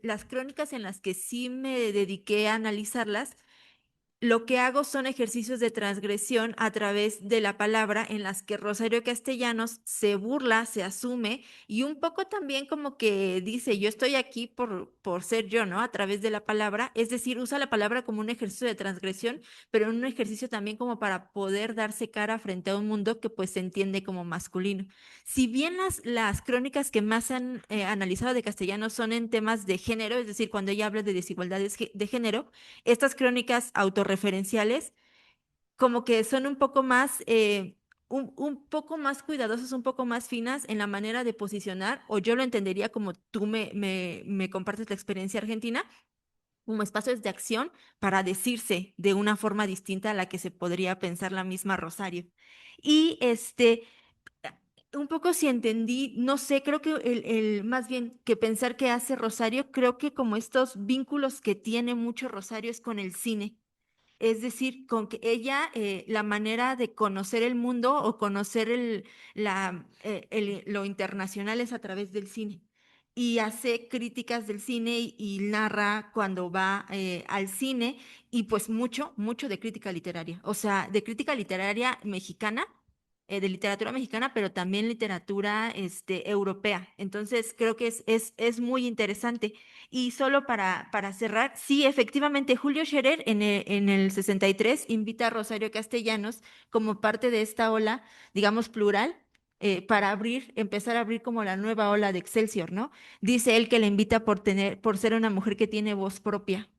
las crónicas en las que sí me dediqué a analizarlas, lo que hago son ejercicios de transgresión a través de la palabra en las que Rosario Castellanos se burla, se asume y un poco también como que dice, yo estoy aquí por ser yo, ¿no? A través de la palabra, es decir, usa la palabra como un ejercicio de transgresión, pero un ejercicio también como para poder darse cara frente a un mundo que pues se entiende como masculino. Si bien las crónicas que más han analizado de Castellanos son en temas de género, es decir, cuando ella habla de desigualdades de género, estas crónicas autorreferenciales como que son un poco más, un poco más cuidadosas, un poco más finas en la manera de posicionar, o yo lo entendería como tú me compartes la experiencia argentina, como espacios de acción para decirse de una forma distinta a la que se podría pensar la misma Rosario. Y un poco si entendí, no sé, creo que más bien que pensar que hace Rosario, creo que como estos vínculos que tiene mucho Rosario es con el cine. Es decir, con que ella, la manera de conocer el mundo o conocer lo internacional es a través del cine. Y hace críticas del cine y narra cuando va al cine y pues mucho, mucho de crítica literaria. O sea, de crítica literaria mexicana, de literatura mexicana, pero también literatura europea. Entonces, creo que es muy interesante. Y solo para cerrar, sí, efectivamente, Julio Scherer en el 63 invita a Rosario Castellanos como parte de esta ola, digamos, plural, para empezar a abrir como la nueva ola de Excelsior, ¿no? Dice él que la invita por ser una mujer que tiene voz propia.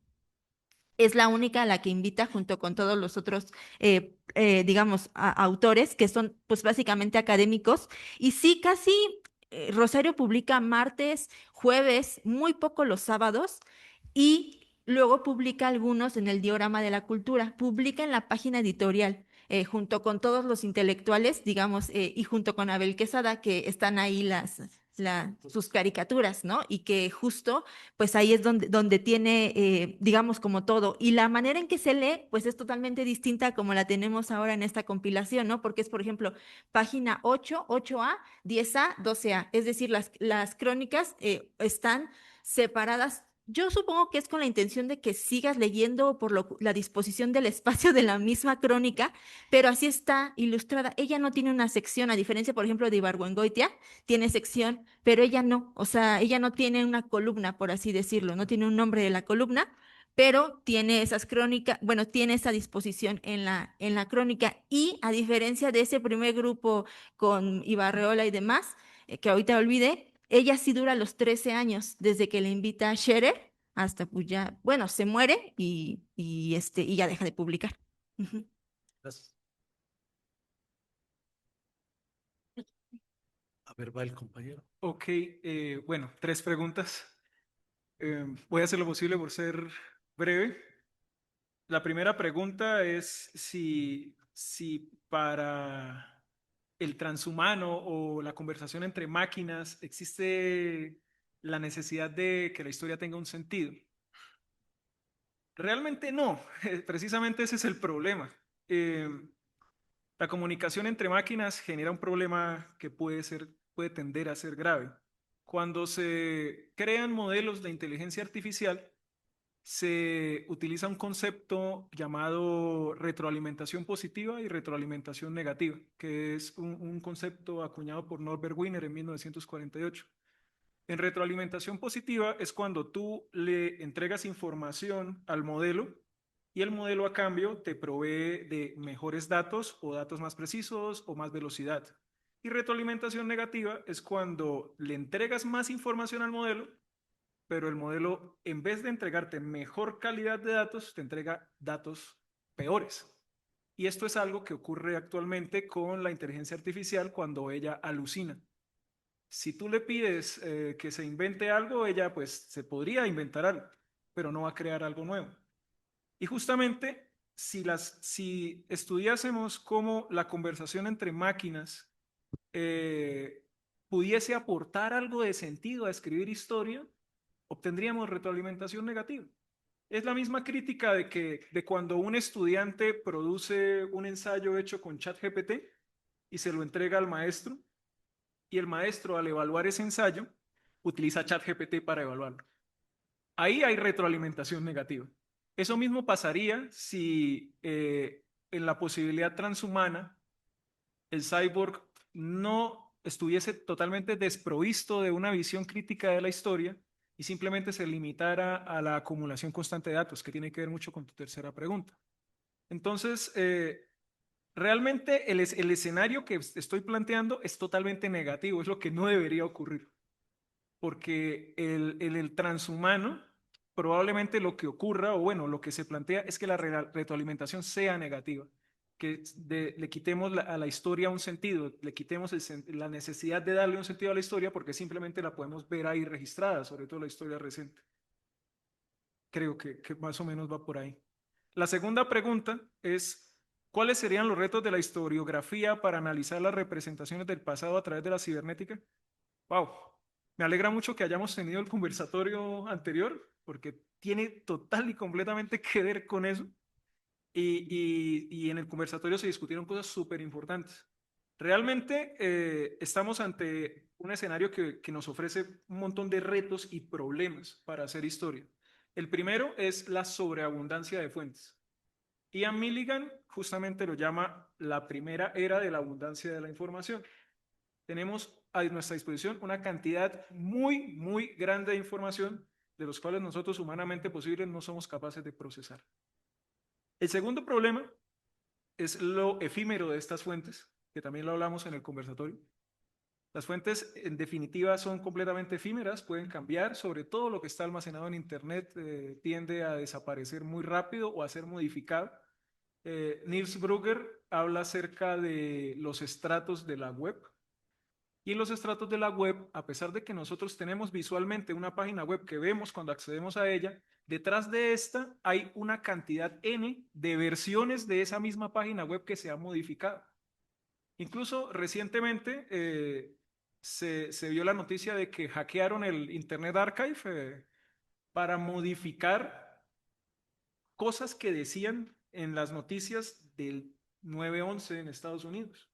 Es la única a la que invita junto con todos los otros, digamos, autores que son pues básicamente académicos. Y sí, casi Rosario publica martes, jueves, muy poco los sábados y luego publica algunos en el Diorama de la Cultura. Publica en la página editorial. Junto con todos los intelectuales, digamos, y junto con Abel Quesada, que están ahí sus caricaturas, ¿no? Y que justo, pues ahí es donde tiene, digamos, como todo. Y la manera en que se lee, pues es totalmente distinta como la tenemos ahora en esta compilación, ¿no? Porque es, por ejemplo, página 8, 8A, 10A, 12A. Es decir, las crónicas están separadas. Yo supongo que es con la intención de que sigas leyendo por la disposición del espacio de la misma crónica, pero así está ilustrada. Ella no tiene una sección, a diferencia, por ejemplo, de Ibargüengoitia, tiene sección, pero ella no. O sea, ella no tiene una columna, por así decirlo, no tiene un nombre de la columna, pero tiene esas crónicas, bueno, tiene esa disposición en la crónica. Y a diferencia de ese primer grupo con Ibarreola y demás, que ahorita olvidé, ella sí dura los 13 años, desde que le invita a Scherer hasta pues ya, bueno, se muere y ya deja de publicar. Ujú. Gracias. A ver, va el compañero. Ok, bueno, 3 preguntas. Voy a hacer lo posible por ser breve. La primera pregunta es si para el transhumano o la conversación entre máquinas existe la necesidad de que la historia tenga un sentido. Realmente no, precisamente ese es el problema. La comunicación entre máquinas genera un problema que puede tender a ser grave. Cuando se crean modelos de inteligencia artificial, se utiliza un concepto llamado retroalimentación positiva y retroalimentación negativa, que es un concepto acuñado por Norbert Wiener en 1948. En retroalimentación positiva es cuando tú le entregas información al modelo y el modelo a cambio te provee de mejores datos o datos más precisos o más velocidad. Y retroalimentación negativa es cuando le entregas más información al modelo, pero el modelo, en vez de entregarte mejor calidad de datos, te entrega datos peores. Y esto es algo que ocurre actualmente con la inteligencia artificial cuando ella alucina. Si tú le pides que se invente algo, ella pues se podría inventar algo, pero no va a crear algo nuevo. Y justamente si estudiásemos cómo la conversación entre máquinas pudiese aportar algo de sentido a escribir historia, obtendríamos retroalimentación negativa. Es la misma crítica de cuando un estudiante produce un ensayo hecho con ChatGPT y se lo entrega al maestro, y el maestro, al evaluar ese ensayo, utiliza ChatGPT para evaluarlo. Ahí hay retroalimentación negativa. Eso mismo pasaría si en la posibilidad transhumana el cyborg no estuviese totalmente desprovisto de una visión crítica de la historia y simplemente se limitara a la acumulación constante de datos, que tiene que ver mucho con tu tercera pregunta. Entonces, realmente el escenario que estoy planteando es totalmente negativo, es lo que no debería ocurrir, porque en el transhumano probablemente lo que ocurra, o bueno, lo que se plantea es que la retroalimentación sea negativa, que le quitemos a la historia un sentido, le quitemos la necesidad de darle un sentido a la historia porque simplemente la podemos ver ahí registrada, sobre todo la historia reciente. Creo que más o menos va por ahí. La segunda pregunta es, ¿cuáles serían los retos de la historiografía para analizar las representaciones del pasado a través de la cibernética? Wow, me alegra mucho que hayamos tenido el conversatorio anterior, porque tiene total y completamente que ver con eso. Y en el conversatorio se discutieron cosas súper importantes. Realmente estamos ante un escenario que nos ofrece un montón de retos y problemas para hacer historia. El primero es la sobreabundancia de fuentes. Ian Milligan justamente lo llama la primera era de la abundancia de la información. Tenemos a nuestra disposición una cantidad muy, muy grande de información de los cuales nosotros humanamente posibles no somos capaces de procesar. El segundo problema es lo efímero de estas fuentes, que también lo hablamos en el conversatorio. Las fuentes, en definitiva, son completamente efímeras, pueden cambiar, sobre todo lo que está almacenado en Internet tiende a desaparecer muy rápido o a ser modificado. Niels Brugger habla acerca de los estratos de la web. Y en los estratos de la web, a pesar de que nosotros tenemos visualmente una página web que vemos cuando accedemos a ella, detrás de esta hay una cantidad N de versiones de esa misma página web que se ha modificado. Incluso recientemente se vio la noticia de que hackearon el Internet Archive para modificar cosas que decían en las noticias del 9/11 en Estados Unidos.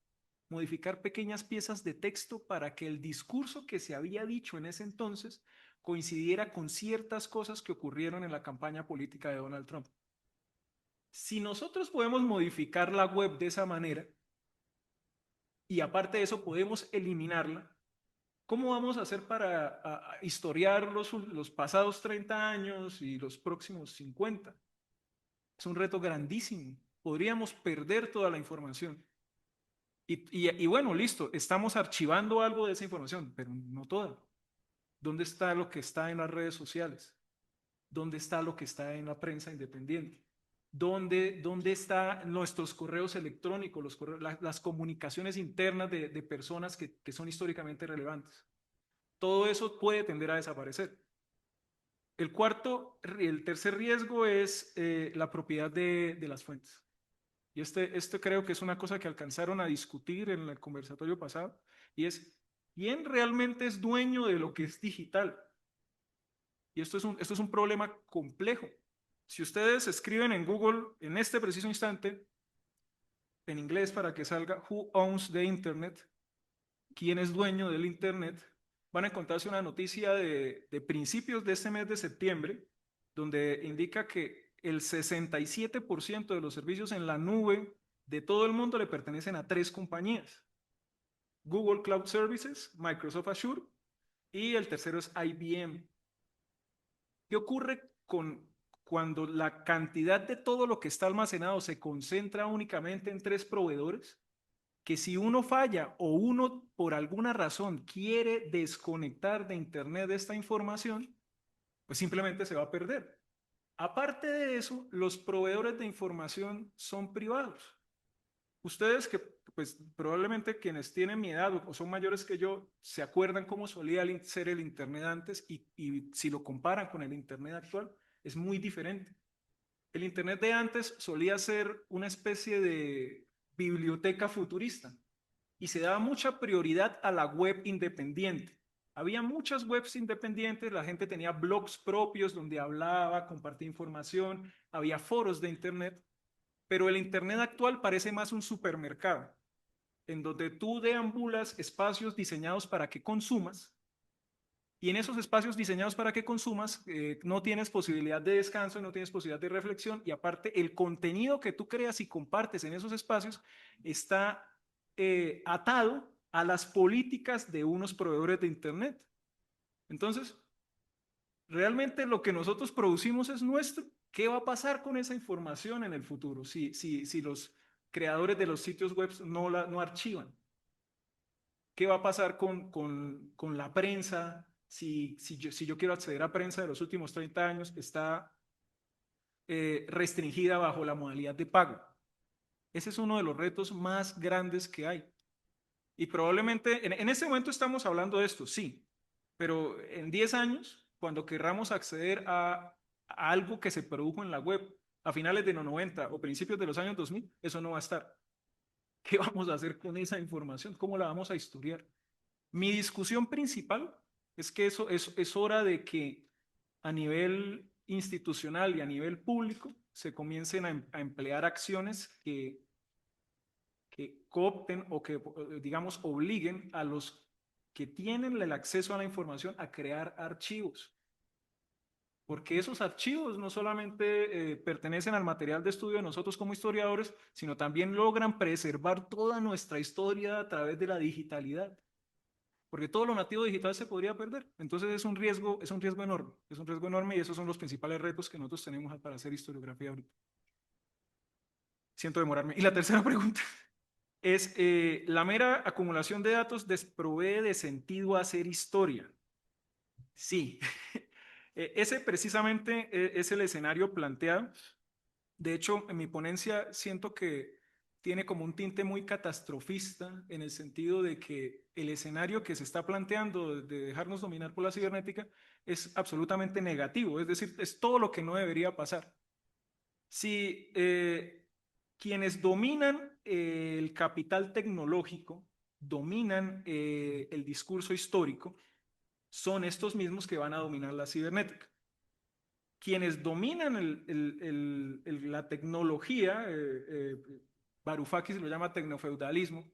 Modificar pequeñas piezas de texto para que el discurso que se había dicho en ese entonces coincidiera con ciertas cosas que ocurrieron en la campaña política de Donald Trump. Si nosotros podemos modificar la web de esa manera, y aparte de eso podemos eliminarla, ¿cómo vamos a hacer para historiar los pasados 30 años y los próximos 50? Es un reto grandísimo. Podríamos perder toda la información. Y bueno, listo, estamos archivando algo de esa información, pero no toda. ¿Dónde está lo que está en las redes sociales? ¿Dónde está lo que está en la prensa independiente? ¿Dónde están nuestros correos electrónicos, las comunicaciones internas de personas que son históricamente relevantes? Todo eso puede tender a desaparecer. El tercer riesgo es la propiedad de las fuentes. Y este creo que es una cosa que alcanzaron a discutir en el conversatorio pasado, y es, ¿quién realmente es dueño de lo que es digital? Y esto es un problema complejo. Si ustedes escriben en Google en este preciso instante, en inglés para que salga Who owns the Internet, ¿quién es dueño del Internet?, van a encontrarse una noticia de principios de este mes de septiembre, donde indica que el 67% de los servicios en la nube de todo el mundo le pertenecen a 3 compañías: Google Cloud Services, Microsoft Azure, y el tercero es IBM. ¿Qué ocurre cuando la cantidad de todo lo que está almacenado se concentra únicamente en 3 proveedores? Que si uno falla o uno por alguna razón quiere desconectar de Internet esta información, pues simplemente se va a perder. Aparte de eso, los proveedores de información son privados. Ustedes que pues probablemente quienes tienen mi edad o son mayores que yo, se acuerdan cómo solía ser el Internet antes, y si lo comparan con el Internet actual, es muy diferente. El Internet de antes solía ser una especie de biblioteca futurista y se daba mucha prioridad a la web independiente. Había muchas webs independientes, la gente tenía blogs propios donde hablaba, compartía información, había foros de Internet, pero el Internet actual parece más un supermercado, en donde tú deambulas espacios diseñados para que consumas, y en esos espacios diseñados para que consumas no tienes posibilidad de descanso, no tienes posibilidad de reflexión, y aparte el contenido que tú creas y compartes en esos espacios está atado a las políticas de unos proveedores de Internet. Entonces, realmente lo que nosotros producimos es nuestro. ¿Qué va a pasar con esa información en el futuro si los creadores de los sitios web no archivan? ¿Qué va a pasar con la prensa? Si yo quiero acceder a prensa de los últimos 30 años, está restringida bajo la modalidad de pago. Ese es uno de los retos más grandes que hay. Y probablemente, en este momento estamos hablando de esto, sí, pero en 10 años, cuando querramos acceder a algo que se produjo en la web a finales de los 90 o principios de los años 2000, eso no va a estar. ¿Qué vamos a hacer con esa información? ¿Cómo la vamos a historiar? Mi discusión principal es que eso es hora de que a nivel institucional y a nivel público se comiencen a emplear acciones que coopten o que, digamos, obliguen a los que tienen el acceso a la información a crear archivos. Porque esos archivos no solamente pertenecen al material de estudio de nosotros como historiadores, sino también logran preservar toda nuestra historia a través de la digitalidad. Porque todo lo nativo digital se podría perder. Entonces es un riesgo enorme. Es un riesgo enorme, y esos son los principales retos que nosotros tenemos para hacer historiografía ahorita. Siento demorarme. Y la tercera pregunta es, ¿la mera acumulación de datos desprovee de sentido hacer historia? Sí. Ese precisamente es el escenario planteado. De hecho, en mi ponencia siento que tiene como un tinte muy catastrofista, en el sentido de que el escenario que se está planteando de dejarnos dominar por la cibernética es absolutamente negativo, es decir, es todo lo que no debería pasar. Si quienes dominan el capital tecnológico dominan el discurso histórico son estos mismos que van a dominar la cibernética. Quienes dominan la tecnología, Varoufakis lo llama tecnofeudalismo,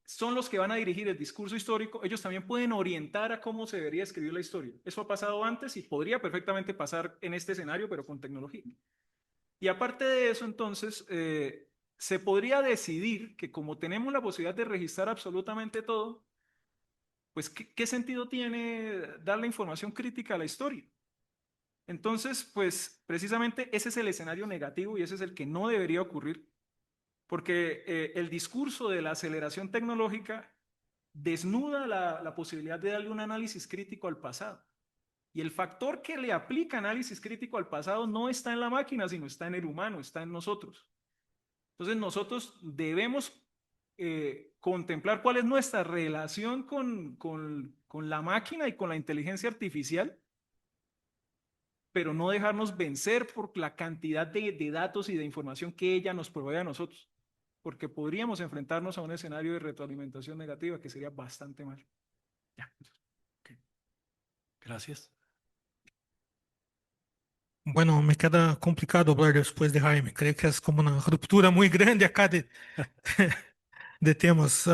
son los que van a dirigir el discurso histórico. Ellos también pueden orientar a cómo se debería escribir la historia. Eso ha pasado antes y podría perfectamente pasar en este escenario, pero con tecnología. Y aparte de eso, entonces, se podría decidir que como tenemos la posibilidad de registrar absolutamente todo, pues, ¿qué sentido tiene dar la información crítica a la historia? Entonces, pues, precisamente ese es el escenario negativo y ese es el que no debería ocurrir, porque el discurso de la aceleración tecnológica desnuda la posibilidad de darle un análisis crítico al pasado. Y el factor que le aplica análisis crítico al pasado no está en la máquina, sino está en el humano, está en nosotros. Entonces nosotros debemos contemplar cuál es nuestra relación con la máquina y con la inteligencia artificial, pero no dejarnos vencer por la cantidad de datos y de información que ella nos provee a nosotros, porque podríamos enfrentarnos a un escenario de retroalimentación negativa que sería bastante malo. Ya. Okay. Gracias. Bueno, me queda complicado hablar después de Jaime. Creo que es como una ruptura muy grande acá de temas.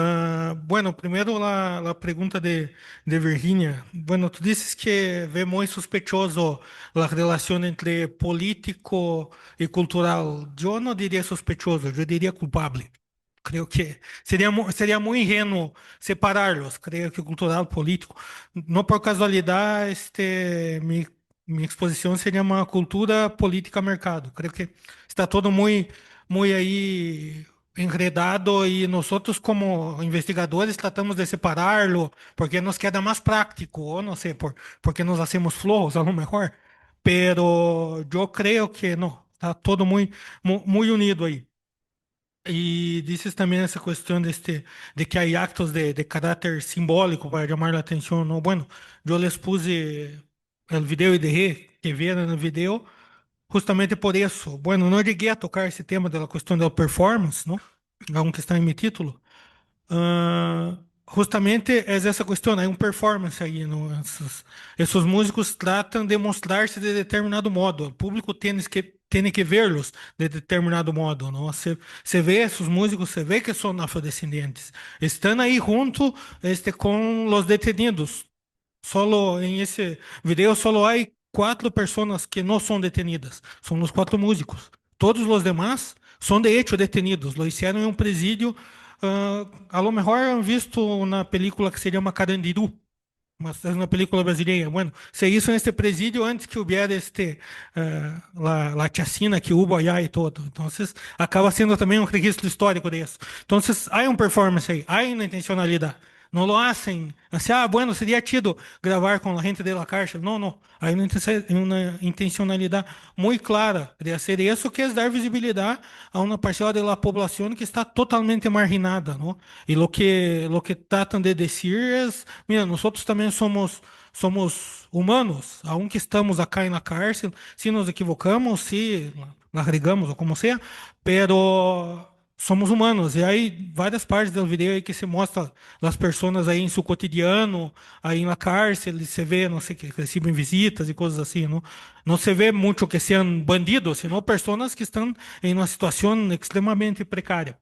Bueno, primero la pregunta de Virginia. Bueno, tú dices que ve muy sospechoso la relación entre político y cultural. Yo no diría sospechoso, yo diría culpable. Creo que sería muy ingenuo separarlos. Creo que cultural, político. No por casualidad, mi exposición se llama Cultura, Política, Mercado. Creo que está todo muy ahí enredado y nosotros como investigadores tratamos de separarlo porque nos queda más práctico, o no sé, porque nos hacemos flojos a lo mejor, pero yo creo que no, está todo muy unido ahí. Y dices también esa cuestión de que hay actos de carácter simbólico para llamar la atención, ¿no? Bueno, yo les puse el video y dejé que vieran el video justamente por eso. Bueno, no llegué a tocar ese tema de la cuestión del performance, ¿no? Aunque está en mi título. Justamente es essa questão, hay un performance aí, ¿no? Esos músicos tratan de mostrarse de determinado modo, o público tiene que verlos de determinado modo, ¿no? Se ve esos músicos, se ve que son afrodescendentes, están ahí junto con los detenidos. Solo en ese video solo hay 4 personas que no son detenidas, son los 4 músicos. Todos los demás son de hecho detenidos, lo hicieron en un presidio. A lo mejor han visto una película que se llama Carandiru, es una película brasileña. Bueno, se hizo en este presidio antes que hubiera la chacina que hubo allá y todo. Entonces, acaba siendo también un registro histórico de eso. Entonces, hay un performance ahí, hay una intencionalidad. No lo hacen así, bueno, sería chido grabar con la gente de la cárcel. No, no. Hay una intencionalidad muy clara de hacer eso, que es dar visibilidad a una parcela de la población que está totalmente marginada, ¿no? Y lo que tratan de decir es, mira, nosotros también somos humanos, aunque estamos acá en la cárcel, si nos equivocamos, si la regamos o como sea, pero somos humanos. E hay várias partes do vídeo aí que se mostra as pessoas aí em seu cotidiano, aí na cárcel, e se vê, não sei, que recebem visitas e coisas assim, não? Não se vê muito que sejam bandidos, senão pessoas que estão em uma situação extremamente precária.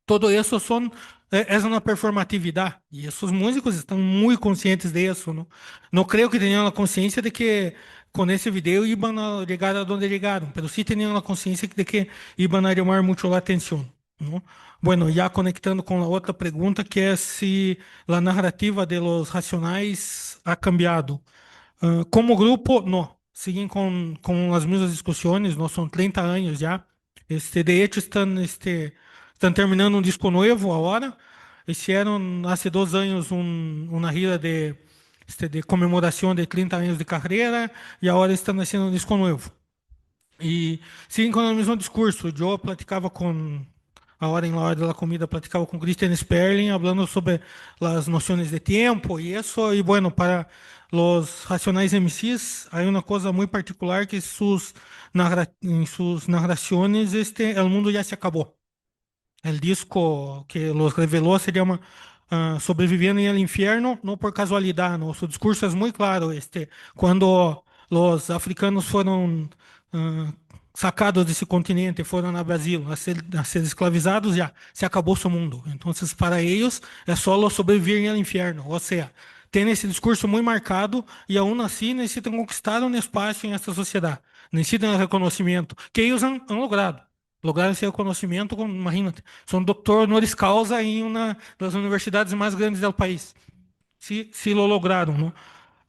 Todo eso es una performatividad y esos músicos están muy conscientes de eso, ¿no? No creo que tenían la conciencia de que con ese video iban a llegar a donde llegaron, pero sí tenían la conciencia de que iban a llamar mucho la atención, ¿no? Bueno, ya conectando con la otra pregunta, que es si la narrativa de los Racionais ha cambiado. Como grupo, no. Siguen con las mismas discusiones, no son 30 años ya. De hecho, están terminando un disco nuevo ahora. Hicieron hace 2 años una gira de conmemoración de 30 años de carrera y ahora están haciendo un disco nuevo. Y siguen con el mismo discurso. Yo platicaba ahora en la hora de la comida, platicaba con Christian Sperling hablando sobre las nociones de tiempo y eso. Y bueno, para los Racionais MCs hay una cosa muy particular que en sus narraciones el mundo ya se acabó. El disco que los reveló se llama Sobreviviendo en el Infierno, no por casualidad, ¿no? Su discurso es muy claro. Cuando los africanos fueron sacados desse continente, fueron a Brasil a ser esclavizados, ya se acabó su mundo. Entonces, para ellos, es solo sobrevivir en el infierno. O sea, tienen esse discurso muito marcado e, aún assim, necessitam conquistar um espaço em essa sociedade. Necessitam reconhecimento, que eles han logrado. Lograram esse reconhecimento, imagínate, são doutor honoris causa em uma das universidades mais grandes do país. Se lo lograram, não?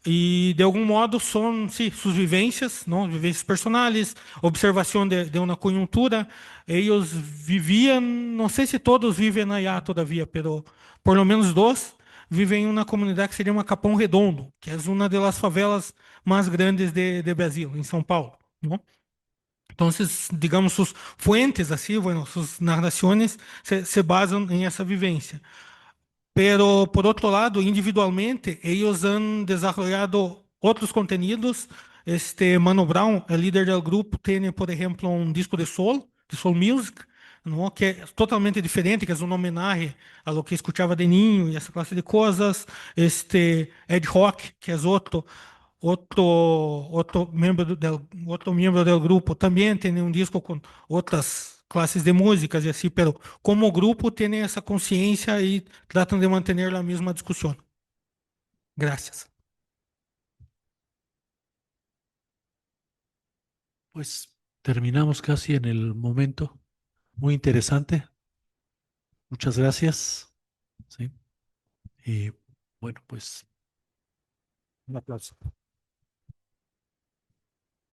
E, de algum modo, são, sim, suas vivências, não? Vivências personais, observação de uma conjuntura. Eles viviam, não sei se todos vivem na IA todavia, pero por lo menos dois vivem em uma comunidade que se chama Capão Redondo, que é uma das favelas mais grandes de Brasil, em São Paulo, não? Entonces, digamos, sus fuentes, así, bueno, sus narraciones se basan en esa vivencia. Pero, por otro lado, individualmente, ellos han desarrollado otros contenidos. Mano Brown, el líder del grupo, tiene, por ejemplo, un disco de soul music, ¿no? Que es totalmente diferente, que es un homenaje a lo que escuchaba de niño y esa clase de cosas. Ed Rock, que es outro membro do grupo também tem um disco com outras classes de músicas e assim, pero como grupo tem essa consciência e tratam de manter a mesma discussão. Gracias. Pues terminamos casi en el momento. Muy interesante. Muchas gracias. ¿Sí? Y bueno, pues un aplauso.